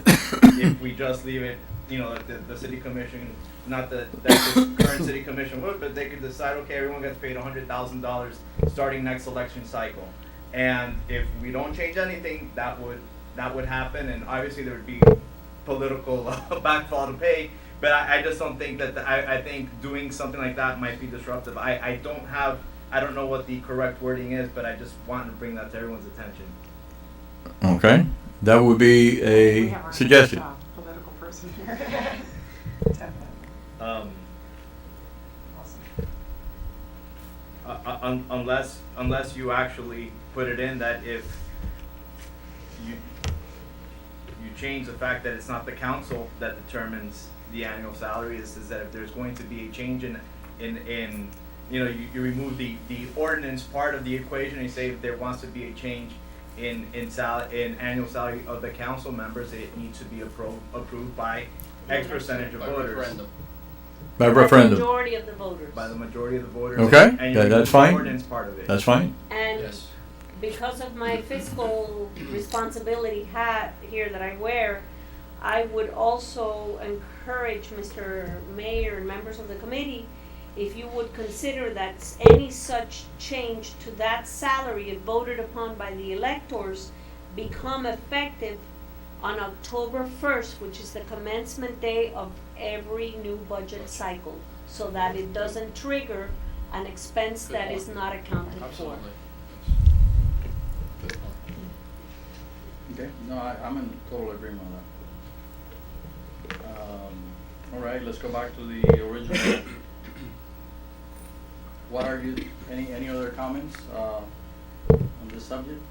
if we just leave it, you know, like the city commission, not that the current city commission would, but they could decide, okay, everyone gets paid $100,000 starting next election cycle. And if we don't change anything, that would happen, and obviously there would be political backfall to pay. But I just don't think that I think doing something like that might be disruptive. I don't know what the correct wording is, but I just wanted to bring that to everyone's attention. Okay, that would be We a have our, suggestion. Political person here. Definitely. Awesome. Unless you actually put it in that if you change the fact that it's not the council that determines the annual salary, is that if there's going to be a change in you know, you remove the ordinance part of the equation and you say if there wants to be a change in annual salary of the council members, it needs to be approved by X percentage of By voters. referendum. By By the referendum. majority of the voters. By the majority of the voters. Okay, and you that's remove the fine. ordinance part of it. That's fine. And Yes. because of my fiscal responsibility hat here that I wear, I would also encourage Mr. Mayor and members of the committee, if you would consider that any such change to that salary, if voted upon by the electors, become effective on October 1st, which is the commencement day of every new budget cycle, so that it doesn't trigger an expense Good that point. is not accounted for. Absolutely. Good point. Okay, no, I'm in total agreement on that. All right, let's go back to the original. What are you, any other comments, on this subject?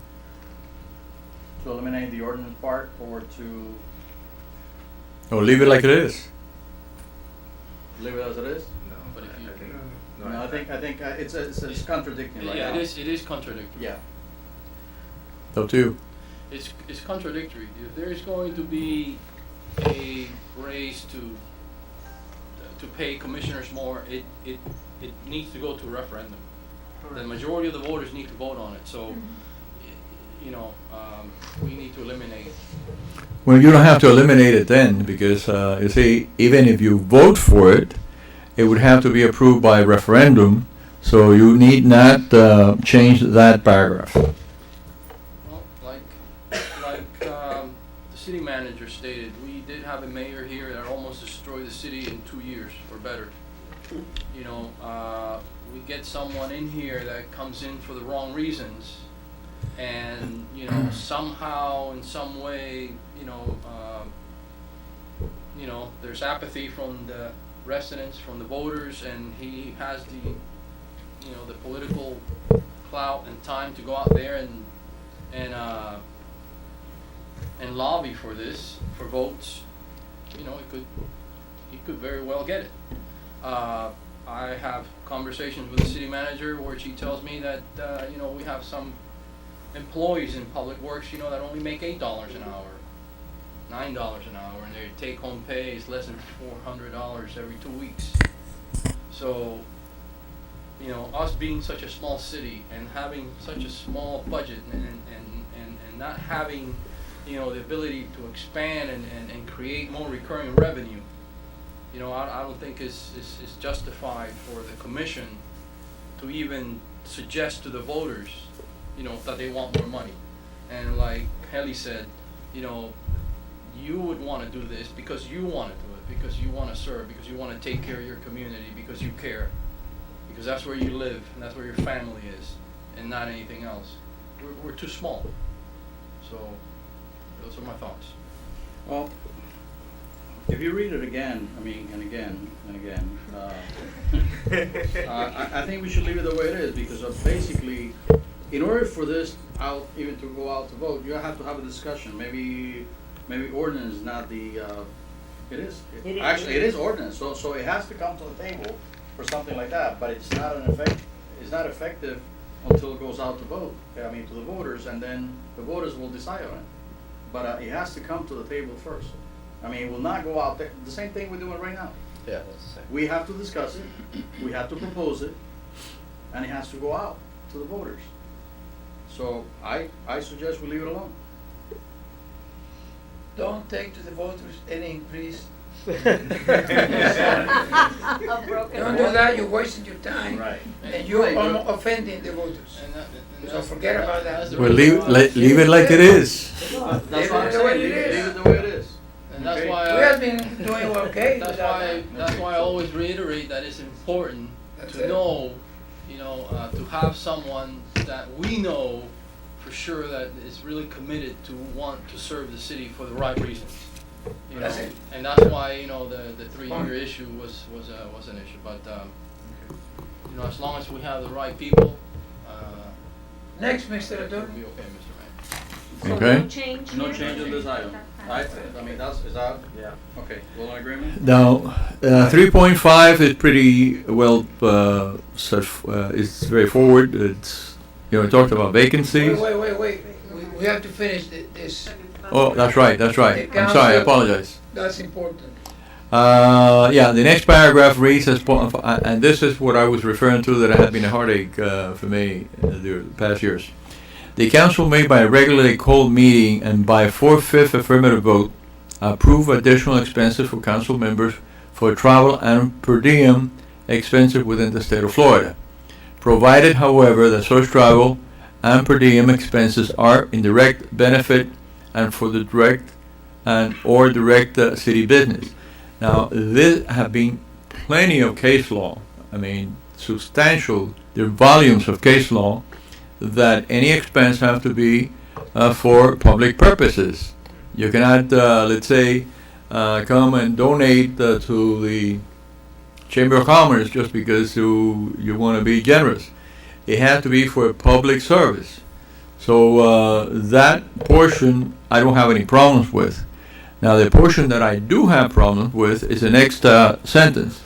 To eliminate the ordinance part or to Or leave it like it is. leave it as it is? No, But if you- I think, No, I think it's contradicting right Yeah, now. it is contradictory. Yeah. Up to you. It's contradictory. If there's going to be a raise to pay commissioners more, it needs to go to referendum. The majority of the voters need to vote on it, so, you know, we need to eliminate. Well, you don't have to eliminate it then, because, you see, even if you vote for it, it would have to be approved by referendum, so you need not change that paragraph. Well, the city manager stated, we did have a mayor here that almost destroyed the city in 2 years or better. You know, we get someone in here that comes in for the wrong reasons, and, you know, somehow, in some way, there's apathy from the residents, from the voters, and he has the political clout and time to go out there and lobby for this, for votes. You know, he could very well get it. I have conversations with the city manager where she tells me that, we have some employees in public works, that only make $8 an hour, $9 an hour, and their take-home pay is less than $400 every 2 weeks. So, us being such a small city and having such a small budget and not having, the ability to expand and create more recurring revenue, I don't think is justified for the commission to even suggest to the voters, that they want more money. And like Kelly said, you would want to do this because you want to do it, because you want to serve, because you want to take care of your community, because you care, because that's where you live and that's where your family is, and not anything else. We're too small. So those are my thoughts. Well, if you read it again, and again, I think we should leave it the way it is, because basically, in order for this even to go out to vote, you have to have a discussion. Maybe ordinance is not the, it is. It is. Actually, it is ordinance, so it has to come to the table for something like that, but it's not effective until it goes out to vote, to the voters, and then the voters will decide on it. But it has to come to the table first. It will not go out there, the same thing we're doing right now. Yeah, that's the same. We have to discuss it, we have to propose it, and it has to go out to the voters. So I suggest we leave it alone. don't take to the voters any increase. A broken Don't do that, you're wasting your time. Right. And you're Right, you're- offending the voters. And that- and So that's- forget about that. that's the Well, reason why- leave it like it is. That's Leave what I'm it the way saying, it leave is. it the way it is. And that's Okay. why We I, have been doing okay. that's why I always reiterate that it's important That's to it. know, to have someone that we know for sure that is really committed to want to serve the city for the right reasons. That's it. And that's why, the 3-year issue was an issue, but, as long as we have the right people, Next, Mr. we'll Adorno. be okay, Mr. Mayor. So Okay. no change No here? change in this item. I mean, is that? Yeah. Okay, we're in agreement? Now, 3.5 is pretty well, it's very forward. It's, it talked about vacancies. Wait. We have to finish this. Oh, that's right. I'm sorry, I apologize. That's important. The next paragraph reads as, and this is what I was referring to that had been a heartache for me the past years. The council may by a regularly called meeting and by a 4/5 affirmative vote approve additional expenses for council members for travel and per diem expenses within the state of Florida, provided, however, that such travel and per diem expenses are in direct benefit and for the direct city business. Now, there have been plenty of case law, substantial, there are volumes of case law that any expense have to be for public purposes. You cannot, let's say, come and donate to the Chamber of Commerce just because you want to be generous. It has to be for public service. So that portion I don't have any problems with. Now the portion that I do have problems with is the next sentence.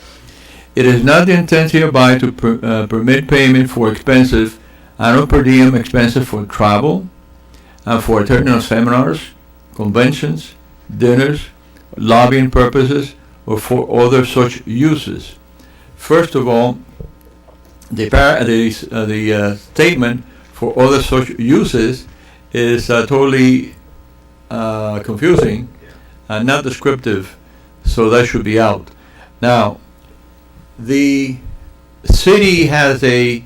It is not the intent hereby to permit payment for expensive annual per diem expenses for travel and for attending seminars, conventions, dinners, lobbying purposes, or for other such uses. First of all, the statement for other such uses is totally confusing and not descriptive, so that should be out. Now, the city has a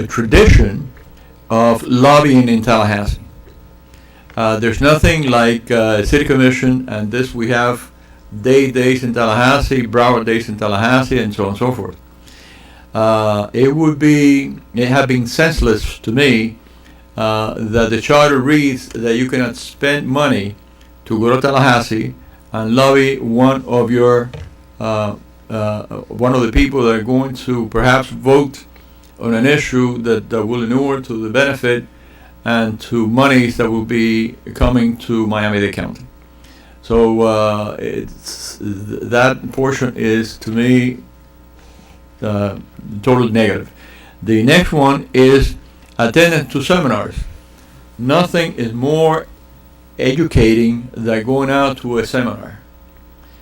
tradition of lobbying in Tallahassee. There's nothing like city commission, and this we have days in Tallahassee, Broward days in Tallahassee, and so on and so forth. It had been senseless to me that the charter reads that you cannot spend money to go to Tallahassee and lobby one of the people that are going to perhaps vote on an issue that will inure to the benefit and to monies that will be coming to Miami-Dade County. So that portion is, to me, totally negative. The next one is attendance to seminars. Nothing is more educating than going out to a seminar.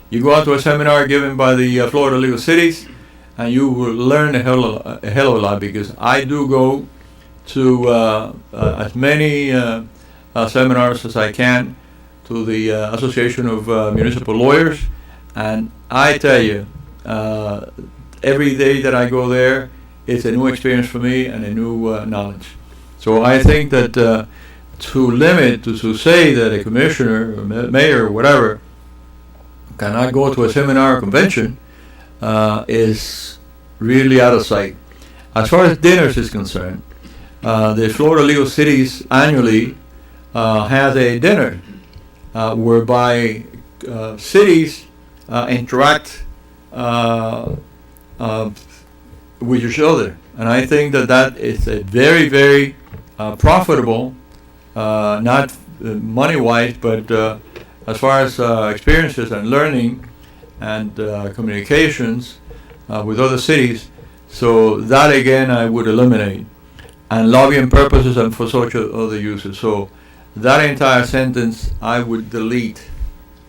You go out to a seminar given by the Florida League of Cities, and you will learn a hell of a lot, because I do go to as many seminars as I can to the Association of Municipal Lawyers, and I tell you, every day that I go there, it's a new experience for me and a new knowledge. So I think that to say that a commissioner or mayor or whatever cannot go to a seminar or convention is really out of sight. As far as dinners is concerned, the Florida League of Cities annually has a dinner whereby cities interact with each other, and I think that is a very, very profitable, not money-wise, but as far as experiences and learning and communications with other cities. So that again I would eliminate, and lobbying purposes and for such other uses. So that entire sentence I would delete.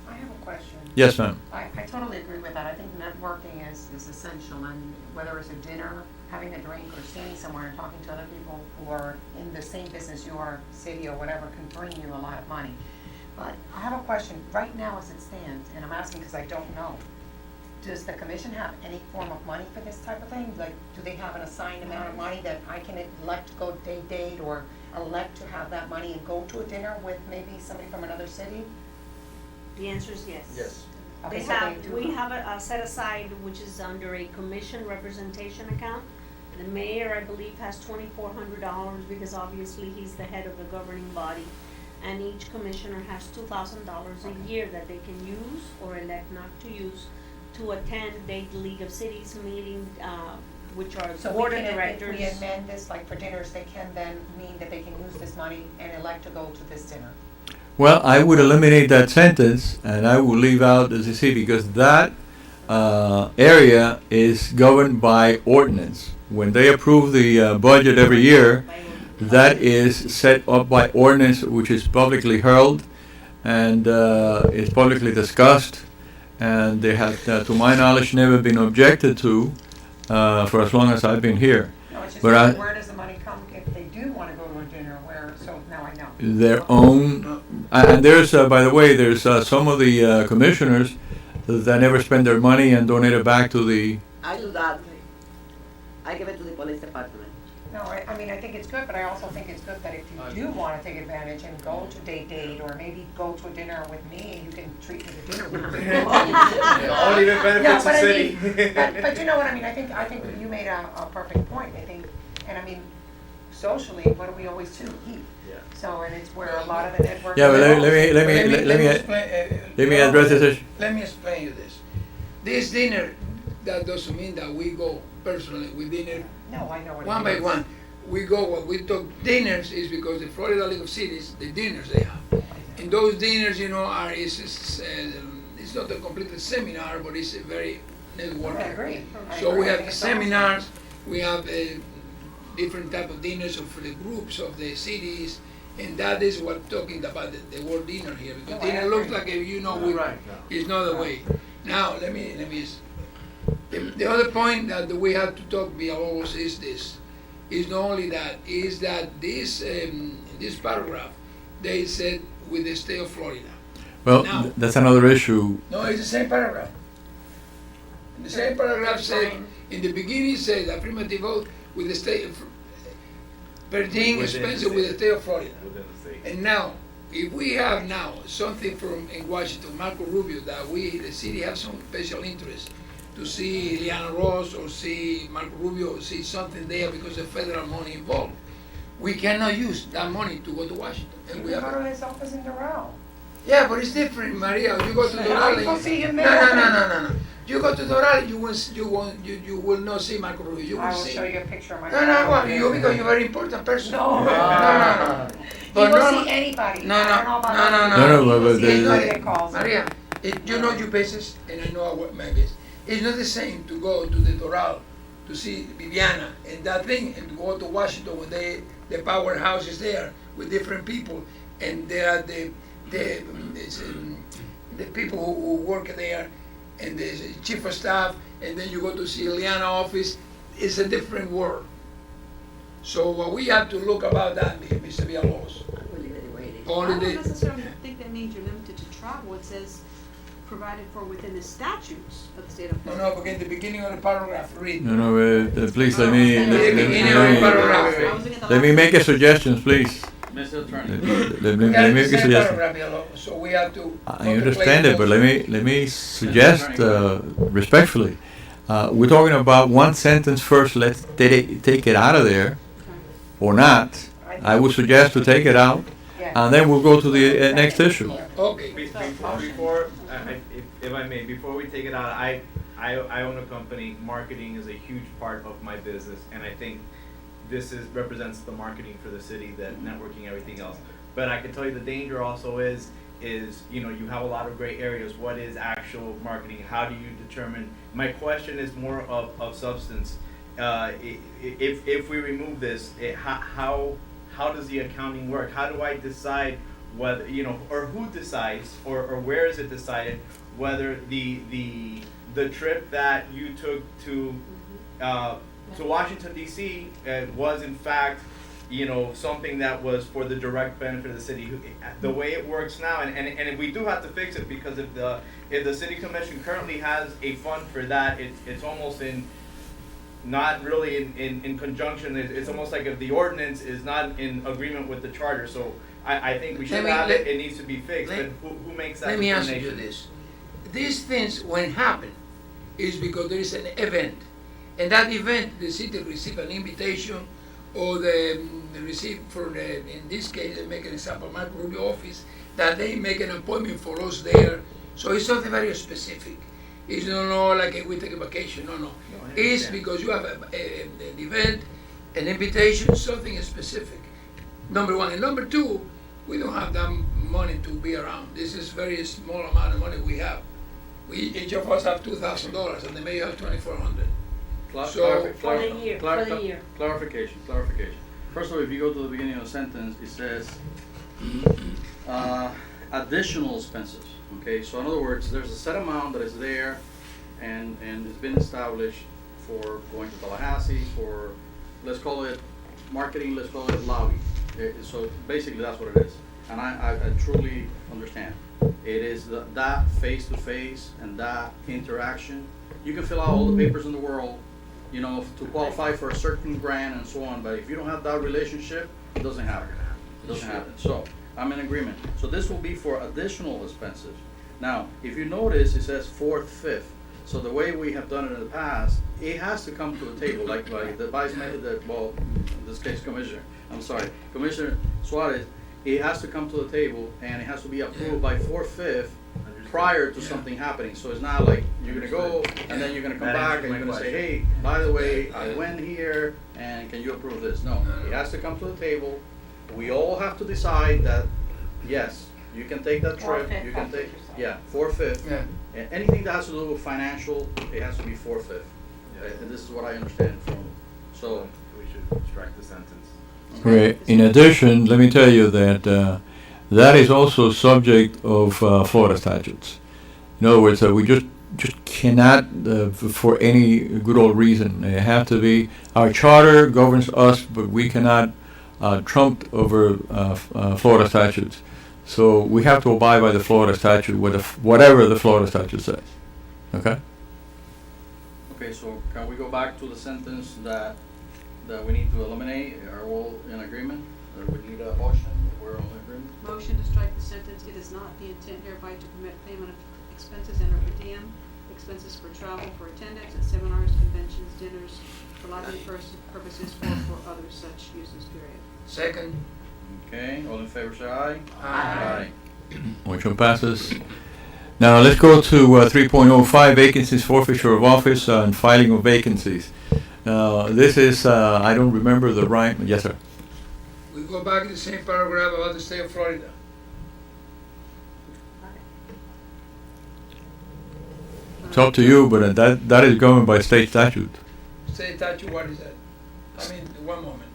I have a question. Yes, ma'am. I totally agree with that. I think networking is essential, and whether it's a dinner, having a drink, or standing somewhere and talking to other people who are in the same business you are, city or whatever, can bring you a lot of money. But I have a question. Right now as it stands, and I'm asking because I don't know, does the commission have any form of money for this type of thing? Like, do they have an assigned amount of money that I can elect to go date or elect to have that money and go to a dinner with maybe somebody from another city? The answer is yes. Yes. They Okay, so have, do we have a set aside, which is under a commission representation account. The mayor, I believe, has $2,400 because obviously he's the head of the governing body. And each commissioner has $2,000 a year that they can use or elect not to use to attend the League of Cities meeting, which are So board we of can, directors. if we amend this, like for dinners, they can then mean that they can use this money and elect to go to this dinner. Well, I would eliminate that sentence and I would leave out the city because that area is governed by ordinance. When they approve the budget every year, that is set up by ordinance, which is publicly held and is publicly discussed. And they have, to my knowledge, never been objected to for as long as I've been here. No, it's just But I- where does the money come if they do wanna go to a dinner, where, so now I know. Their own, and there's, by the way, there's some of the commissioners that never spend their money and donate it back to the, I do that. I give it to the police department. No, I mean, I think it's good, but I also think it's good that if you do wanna take advantage and go to date, or maybe go to a dinner with me, you can treat me to dinner with me. All even No, benefits the but I city. mean, but you know what I mean, I think you made a perfect point, I think, and I mean, socially, what do we always do? Eat. Yeah. So, and it's where a lot of the networking. yeah, but let me Well, address this issue. Let me explain you this. This dinner, that doesn't mean that we go personally, we dinner No, I know what it one by means. one. We go, when we talk dinners, is because the Florida League of Cities, the dinners they have. And those dinners, you know, it's not a complete seminar, but it's a very networking. I agree. I So agree. we I have think it's awesome. seminars, we have different type of dinners for the groups of the cities, and that is what talking about the word dinner here, because No, I dinner looks agree. like, you know, Right. it's not the way. Now, let me, the other point that we have to talk about is this, is not only that, is that this paragraph, they said with the state of Florida. Well, Now- that's another issue. No, it's the same paragraph. The same paragraph said, in the beginning said affirmative vote with the state of, pertaining Within the expenses state. with the state of Florida. Within the state. And now, if we have now something from in Washington, Marco Rubio, that we, the city, have some special interest to see Liana Ross or see Marco Rubio, see something there because of federal money involved, we cannot use that money to go to Washington. You And we can have, go to his office in Doral. yeah, but it's different, Maria. You go to Yeah, Doral. you go see him No, there. no. You go to Doral, you will not see Marco Rubio. You will I will see. show you a picture of my. No, well, you because you're a very important person. No. No. You But will no, see anybody. No, I don't know about others. No, no. but You will see the- anybody that calls. Maria, you know your business, and I know what my business. It's not the same to go to the Doral to see Viviana and that thing, and to go to Washington when the powerhouse is there with different people, and there are the people who work there, and the chief of staff, and then you go to see Liana office. It's a different world. So what we have to look about that, Mr. Villalobos. I Only don't the, necessarily think that means you're limited to travel. It says provided for within the statutes of the state of no, Florida. because in the beginning of the paragraph, read. No, please let me, In the beginning of the paragraph. I was looking at the let me last make a suggestion, please. Mr. Attorney. Let We me have the make a same suggestion. paragraph, Villalobos, so we have to. I understand it, but let me suggest respectfully. We're talking about one sentence first. Let's take it out of there, or not. I would suggest to take it out, Yeah. and then we'll go to the next issue. Okay. Before, if I may, before we take it out, I own a company. Marketing is a huge part of my business, and I think this represents the marketing for the city, the networking, everything else. But I can tell you the danger also is you have a lot of gray areas. What is actual marketing? How do you determine? My question is more of substance. If we remove this, how does the accounting work? How do I decide whether, or who decides, or where is it decided whether the trip that you took to Washington D.C. Was in fact, you know, something that was for the direct benefit of the city. The way it works now, and we do have to fix it, because if the city commission currently has a fund for that, it's almost not really in conjunction. It's almost like if the ordinance is not in agreement with the charter. So I think we should have it. It needs to be fixed. But who makes that Let me ask you determination? this. These things, when happen, is because there is an event. And that event, the city receive an invitation, or they receive from in this case, they make an example, Marco Rubio office, that they make an appointment for us there. So it's something very specific. It's not like we take a vacation, no. It's because you have an event, an invitation, something specific. Number one. And number two, we don't have that money to be around. This is very small amount of money we have. Each of us have $2,000, and the mayor have $2,400. For the year. Clarification. First of all, if you go to the beginning of the sentence, it says additional expenses. Okay, so in other words, there's a set amount that is there, and it's been established for going to Tallahassee, for, let's call it marketing, let's call it lobby. So basically that's what it is, and I truly understand. It is that face-to-face and that interaction. You can fill out all the papers in the world, you know, to qualify for a certain grant and so on, but if you don't have that relationship, it doesn't happen. It doesn't happen. So I'm in agreement. So this will be for additional expenses. Now, if you notice, it says 4th, 5th. So the way we have done it in the past, it has to come to the table, like the vice mayor, in this case, Commissioner Suarez, it has to come to the table, and it has to be approved by 4th, 5th, prior to something happening. So it's not like you're gonna go, and then you're gonna come back, and you're gonna say, hey, by the way, I went here, and can you approve this? No, it has to come to the table. We all have to decide that, yes, you can take that trip, you can take, 4th, 5th. Yeah. And anything that has to do with financial, it has to be 4th, 5th. And this is what I understand from, so. We should strike the sentence. Right. In addition, let me tell you that that is also subject of Florida statutes. In other words, we just cannot, for any good old reason, it have to be, our charter governs us, but we cannot trump over Florida statutes. So we have to abide by the Florida statute, whatever the Florida statute says. Okay? Okay, so can we go back to the sentence that we need to eliminate? Are we all in agreement? Or we need a motion? We're all in agreement? Motion to strike the sentence, it is not the intent hereby to permit payment of expenses and or per diem, expenses for travel, for attendance at seminars, conventions, dinners, for lobbying purposes, or for other such uses, period. Second. Okay, all in favor say aye. Aye. Motion passes. Now let's go to 3.05, vacancies, forfeiture of office, and filing of vacancies. Now this is, I don't remember the rhyme. Yes, sir. We go back to the same paragraph about the state of Florida. It's up to you, but that is governed by state statute. State statute, what is that? One moment.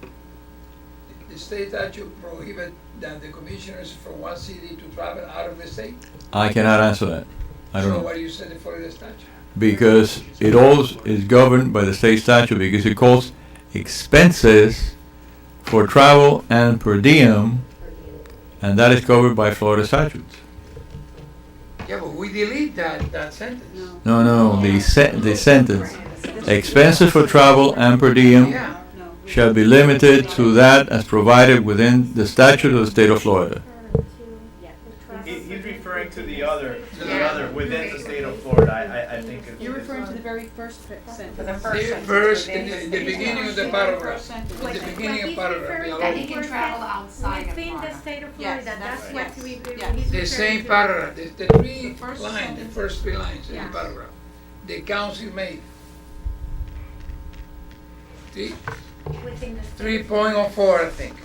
The state statute prohibit that the commissioners from one city to travel out of the state? I cannot answer that. I don't So know. why do you say the Florida statute? Because it all is governed by the state statute, because it calls expenses for travel and per diem, and that is covered by Florida statutes. Yeah, but we delete that sentence. No, the sentence, expenses for travel and per diem Yeah. shall be limited to that as provided within the statute of the state of Florida. He's referring to the other within the state of Florida. I think it's. You're referring to the very first sentence. The first, in the beginning of the paragraph. First In sentence. the beginning of paragraph. That he can travel outside of Within the Florida. state of Yes, Florida, that's right. what Yes, we, yes. he's The referring same to. paragraph, the three first lines, the sentence. first 3 lines in Yes. the paragraph. The council made. See? Within the state. 3.04, I think.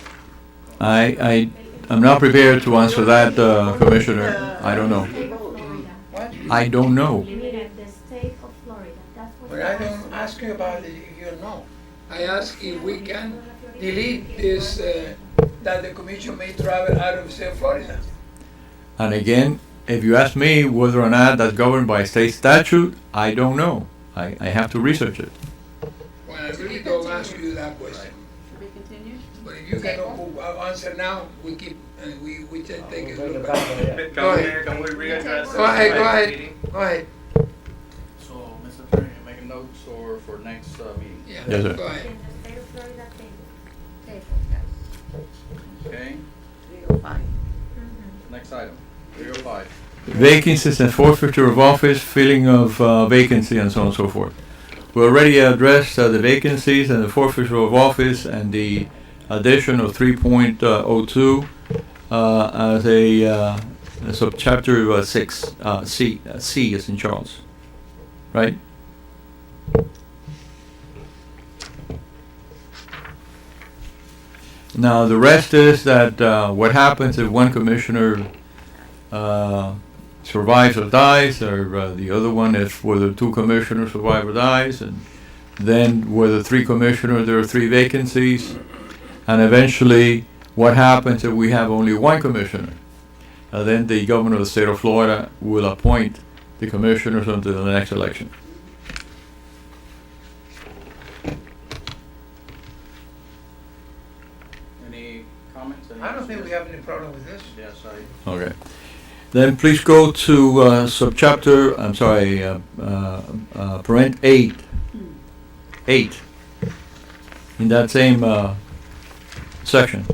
I'm not prepared to answer that, Commissioner. I don't know. State of Florida. What? I don't know. Limited the state of Florida, that's what. But I don't ask you about it if you know. I ask if we can delete this, that the commission may travel out of state of Florida. And again, if you ask me whether or not that's governed by state statute, I don't know. I have to research it. Well, I really don't ask you that question. To be continued? But if you can answer now, we keep, we just take a look back, at. Go Can we, ahead. can we readdress this? Go ahead, go next ahead. meeting? Go ahead, So, Mr. Attorney, making notes for next meeting. yeah, Yes, sir. go ahead. In the state of Florida table, yes. Okay, 305. next item, 305. Vacancies and forfeiture of office, filling of vacancy, and so on and so forth. We already addressed the vacancies and the forfeiture of office and the addition of 3.02 as a subchapter 6, C as in Charles, right? Now the rest is that what happens if one commissioner survives or dies, or the other one is whether two commissioners survive or dies, and then whether three commissioners, there are three vacancies, and eventually what happens if we have only one commissioner. Then the governor of the state of Florida will appoint the commissioners until the next election. Any comments? Any I don't think we suggestions? have any problem with this. Yes, Okay. Then please go to subchapter, I'm sorry, parent 8. 8. In that same section.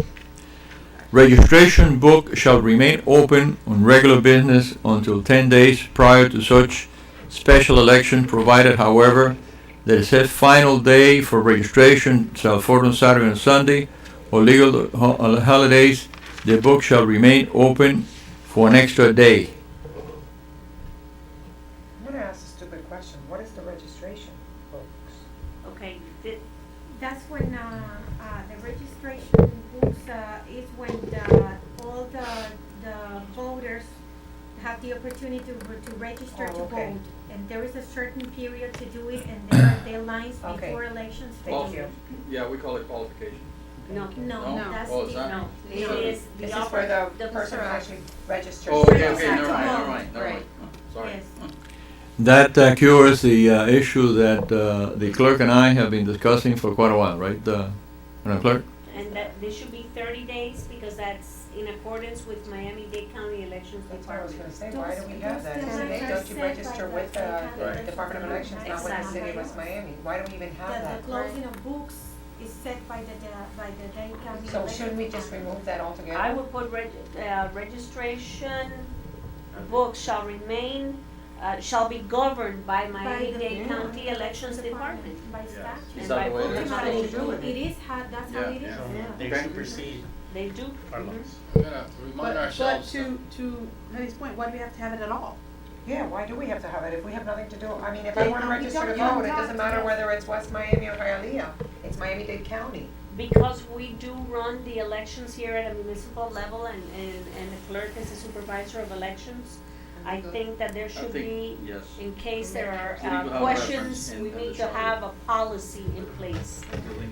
Registration book shall remain open on regular business until 10 days prior to such special election, provided, however, that it says final day for registration shall fall on Saturday and Sunday or legal holidays. The book shall remain open for an extra day. I'm gonna ask a stupid question. What is the registration books? Okay, That's when, the registration books, is when all the voters have the opportunity to register to Oh, okay. vote. And there is a certain period to do it, and there are deadlines Okay. before elections. to Well, do it. Yeah, we call it qualification. no, No, No? that's Oh, it's the, not? no, it So is the This is for the person who the- actually registers. Oh, for okay, the okay, never election. mind, never mind, never Right. mind. Sorry. Yes. That cures the issue that the clerk and I have been discussing for quite a while, right, Madam Clerk? And that this should be 30 days because that's in accordance with Miami-Dade County Elections That's what I was Department. gonna say, why do we have that? Those Isn't it, deadlines don't are you set by register the with Dade County the Elections Department of Elections, not with the Exactly. city of West Miami? Why do we even have The that? closing of books is set by the Dade County. So Elections shouldn't we just Department. remove that altogether? I would put registration books shall remain, shall be governed by Miami-Dade County Elections Department. By Is statute. And that by the way it book is? definition. It is, that's how Yeah. it is. They Okay. supersede They do. our Mhm. laws. We're gonna remind ourselves. to Lenny's point, why do we have to have it at all? Yeah, why do we have to have it if we have nothing to do? I mean, if They- I wanna we register to don't- you vote, don't it have doesn't to. matter whether it's West Miami or Hialeah, it's Miami-Dade County. Because we do run the elections here at a municipal level and the clerk is the supervisor of elections, I think that there should be, Yes. in case there are We need to have a questions, reference in we the need to charter. have a policy in place.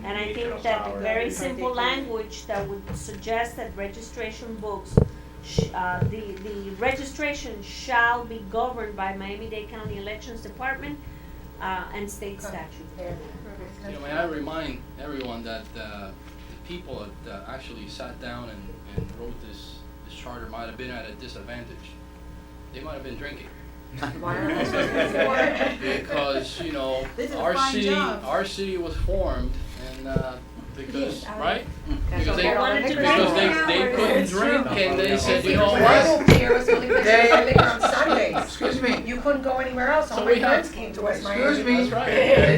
And I think that very simple language that would suggest that registration books, the registration shall be governed by Miami-Dade County Elections Department, and state statute. You know, may I remind everyone that the people that actually sat down and wrote this charter might have been at a disadvantage. They might have been drinking. Why are they supposed to be water? Because, you know, They did a our fine city, job. our city was formed and, because, Yes, right? That's Because what they, all the wanted to liquor because stores they are. couldn't It's drink true. and they said, you See, know when I what? moved here, it was only place for liquor on Sundays. Excuse me, You couldn't go anywhere else, all So my we have- friends came to West Miami. excuse me, That's right.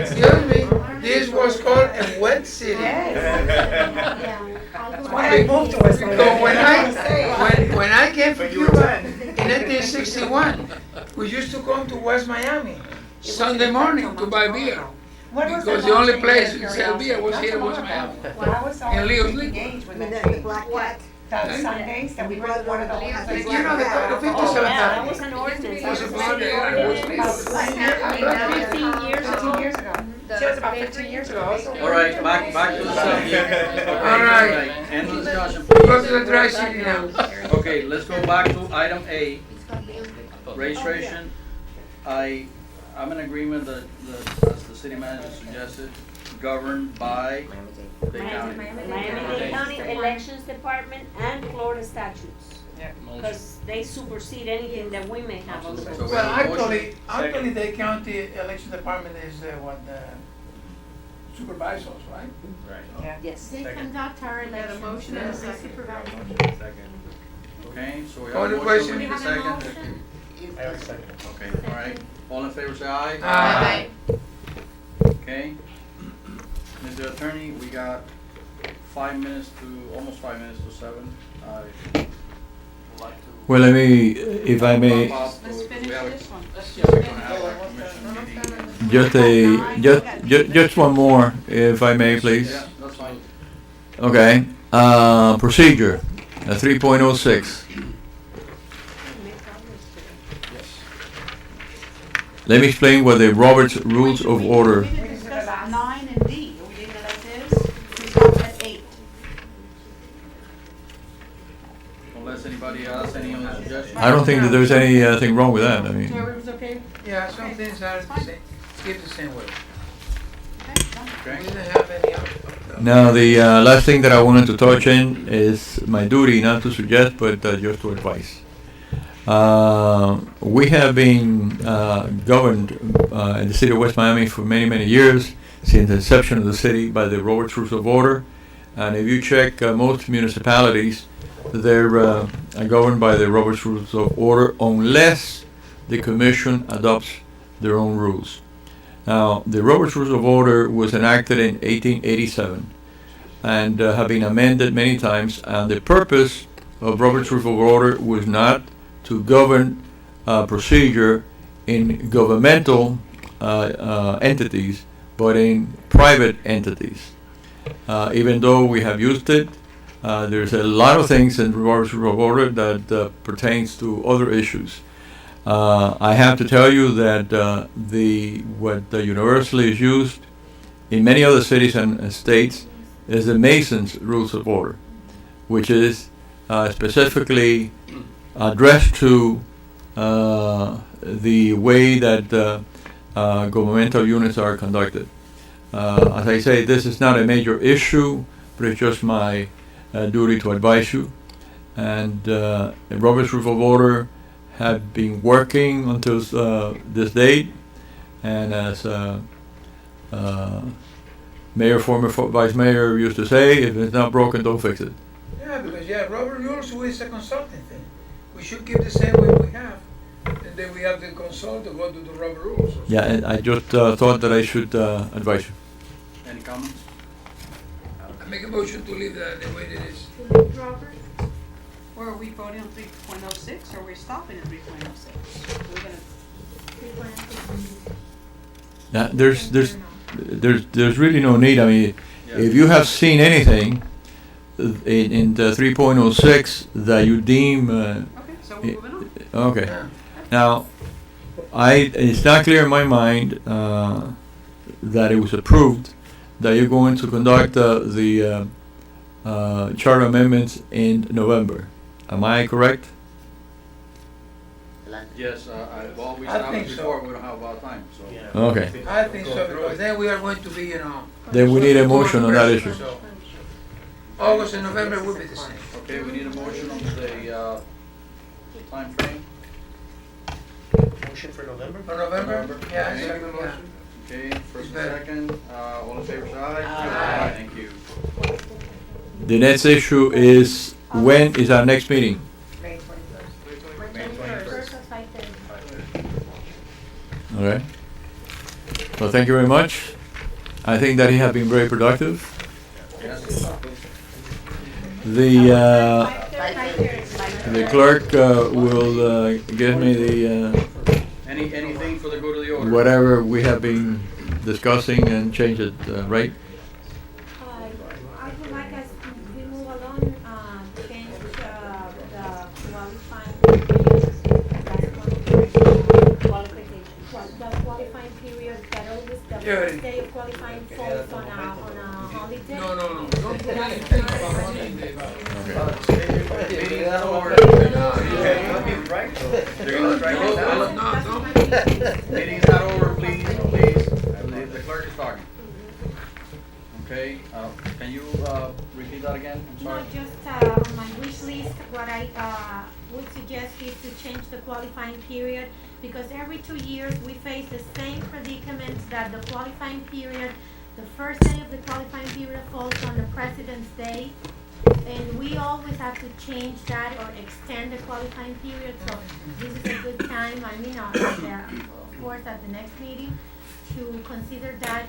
excuse me, this was called a wet city. Yes. Yeah. That's why I moved to West Miami. Because Say. when I came But from you were Cuba 10. in 1961, we used to come to West Miami Sunday morning to buy beer. What was Because that the only law place change you out sell of beer was curiosity? here in Not West so long Miami. ago. When I was In Leo's Liquor. engaged when that The changed. black cat. That Sundays, that we were one of the ones that. You know, the code of Oh, 57 yeah, that was an ordinance. was a That blood city area, was ordinance. legal. 15 years ago. 15 years ago. See, it was about 15 years ago. Also. All right, back to the subject. All right. End of discussion. Go to the dry city now. Okay, let's go back to item A, registration. I'm in agreement that, as the city manager suggested, governed by the county. Miami-Dade County Elections Department and Florida statutes. Motion. Because they supersede anything that we may have on the Absolutely. books. So we Well, have a motion. actually, the county election department is what supervisors, right? Right. Yes. They conduct our We got a elections. motion and a They second. supervise. Second. Okay, so we have Call a the motion, question. we need a We have a second. motion. I have a second. Okay, all right. All in favor, say aye. Aye. Okay. Mr. Attorney, we got 5 minutes to, almost 5 minutes to 7. I would like to. Well, let me, if I may, wrap up. Let's We finish have a- this one. Let's Yeah, just we're finish gonna have our commission meeting. just one more, if I may, please. Yeah, that's fine. Okay, procedure, 3.06. Let me explain what the Roberts Rules of Order. We didn't discuss 9 and D. Are we leaving it as is? We stopped at 8. Unless anybody has any other suggestions. I don't think that there's anything wrong with that, I mean. So everyone's okay? Yeah, some things are the same, keep the same way. Okay, done. We Okay. didn't have any other. Now, the last thing that I wanted to touch in is my duty not to suggest, but just to advise. We have been governed in the city of West Miami for many, many years, since the inception of the city, by the Roberts Rules of Order. And if you check most municipalities, they're governed by the Roberts Rules of Order unless the commission adopts their own rules. Now, the Roberts Rules of Order was enacted in 1887 and have been amended many times, and the purpose of Roberts Rules of Order was not to govern procedure in governmental entities, but in private entities. Even though we have used it, there's a lot of things in Roberts Rules of Order that pertains to other issues. I have to tell you that what universally is used in many other cities and states is the Mason's Rules of Order, which is specifically addressed to the way that governmental units are conducted. As I say, this is not a major issue, but it's just my duty to advise you. And Robert's Rules of Order have been working until this date, and as Mayor, former Vice Mayor used to say, if it's not broken, don't fix it. Yeah, because Robert Rules is a consulting thing. We should keep the same way we have, and then we have to consult to go to the Robert Rules. Yeah, and I just thought that I should advise you. Any comments? I make a motion to leave that the way it is. Robert? Or are we voting on 3.06 or are we stopping at 3.06? We're gonna, There's really no need. I mean, if you have seen anything in the 3.06 that you deem okay, so we're moving on. okay. Now, it's not clear in my mind that it was approved that you're going to conduct the charter amendments in November. Am I correct? Yes, well, we I established think so. before, we don't have a lot of time, so. Okay. I think so, because then we are going to be, Then we need a motion on that issue. So, August and November will be the same. Okay, we need a motion on the time frame. Motion for November? For November? Yeah, Okay. second motion. Okay, first and Better. second, all in favor, say aye. Aye. Thank you. The next issue is, when is our next meeting? May 21st at 5:30. Okay. Well, thank you very much. I think that he has been very productive. Yes. The clerk will give me the Anything for the good of the order? whatever we have been discussing and change it, right? I would like us, we move along, change the qualifying period, that always, the Yeah. first day of qualifying falls on a holiday. No, don't put anything about holiday. Meeting's not over. They're gonna strike us out. No, don't. Meeting's not over, please, please. The clerk is talking. what I would suggest is to change the qualifying period, because every 2 years we face the same predicament that the qualifying period, the first day of the qualifying period falls on the President's Day, and we always have to change that or extend the qualifying period, so this is a good time, of course, at the next meeting, to consider that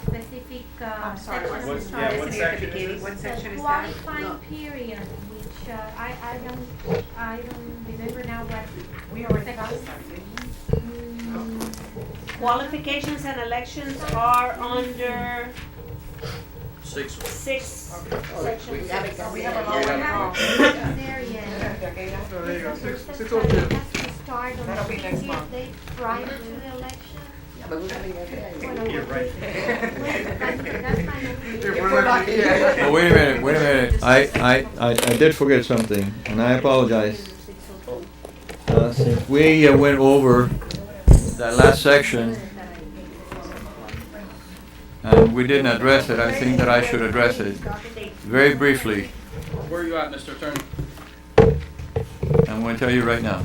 specific I'm sorry, section. What- yeah, what section is this? What section The is that? qualifying period, which I don't remember now what. We already discussed that, didn't we? Qualifications and elections are under 6. 6, Oh, section we 6. have it. We have a Yeah, law yeah. now. There yet. Okay, that's- Oh, there you go. Because Six the oh two. study has to start on That'll the be next 50th month. day prior to the election. But we're having a Bueno, You're right. that's my opinion. If we're lucky, yeah. Oh, wait a minute. I did forget something, and I apologize. Since we went over that last section, and we didn't address it, I think that I should address it very briefly. Where are you at, Mr. Attorney? I'm going to tell you right now.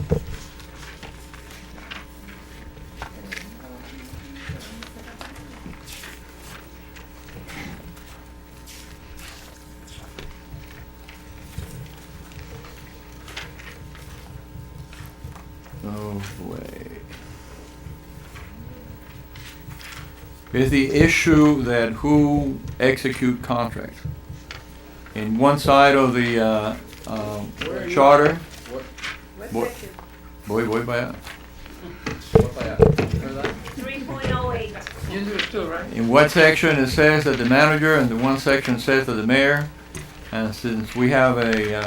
Oh, wait. Is the issue that who execute contracts? In one side of the Where are you charter, What, voy para allá. what by that? Where's that? 3.08. You do it too, right? In one section it says that the manager, and the one section says that the mayor. And since we have a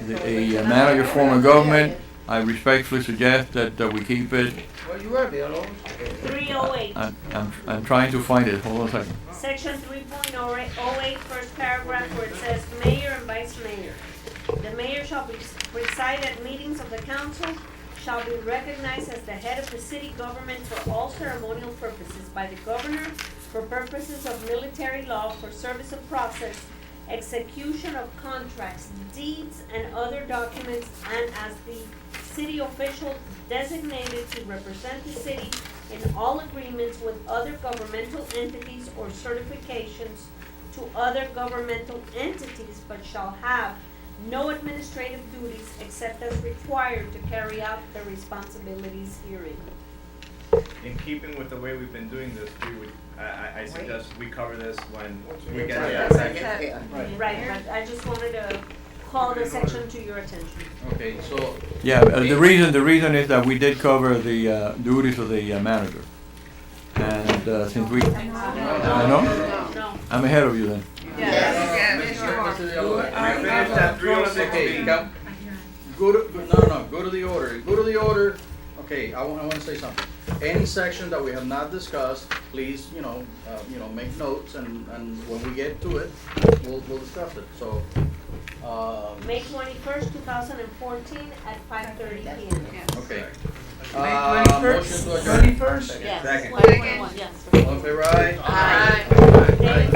manager form of government, I respectfully suggest that we keep it. Well, you are, Villalobos. 308. I'm trying to find it. Hold on a second. Section 3.08, first paragraph, where it says mayor and vice mayor. The mayor shall preside at meetings of the council, shall be recognized as the head of the city government for all ceremonial purposes by the governor, for purposes of military law, for service of process, execution of contracts, deeds, and other documents, and as the city official designated to represent the city in all agreements with other governmental entities or certifications to other governmental entities, but shall have no administrative duties except as required to carry out the responsibilities herein. In keeping with the way we've been doing this, we would, I suggest we cover this when we get to Yeah. that section. Yeah. Right, but I just wanted to call the section to your attention. Okay, so Yeah, the reason is that we did cover the duties of the manager. And since we, I know, No. I'm ahead of you then. We finished at 306. Okay, go to the order. Go to the order. Okay, I want to say something. Any section that we have not discussed, please, make notes, and when we get to it, we'll discuss it. So, May 21st, 2014 at 5:30 p.m. okay. May Motion to adjourn. 21st? Yes. Second. 21, yes. All in favor, aye? Aye.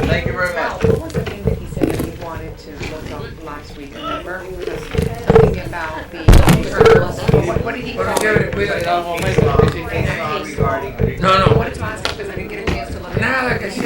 Thank you very much. What was the thing that he said that he wanted to look up last week, remember? Something about the, what did he call it? No, no. What did you ask him, because I didn't get a chance to look at it. Nada, que sí,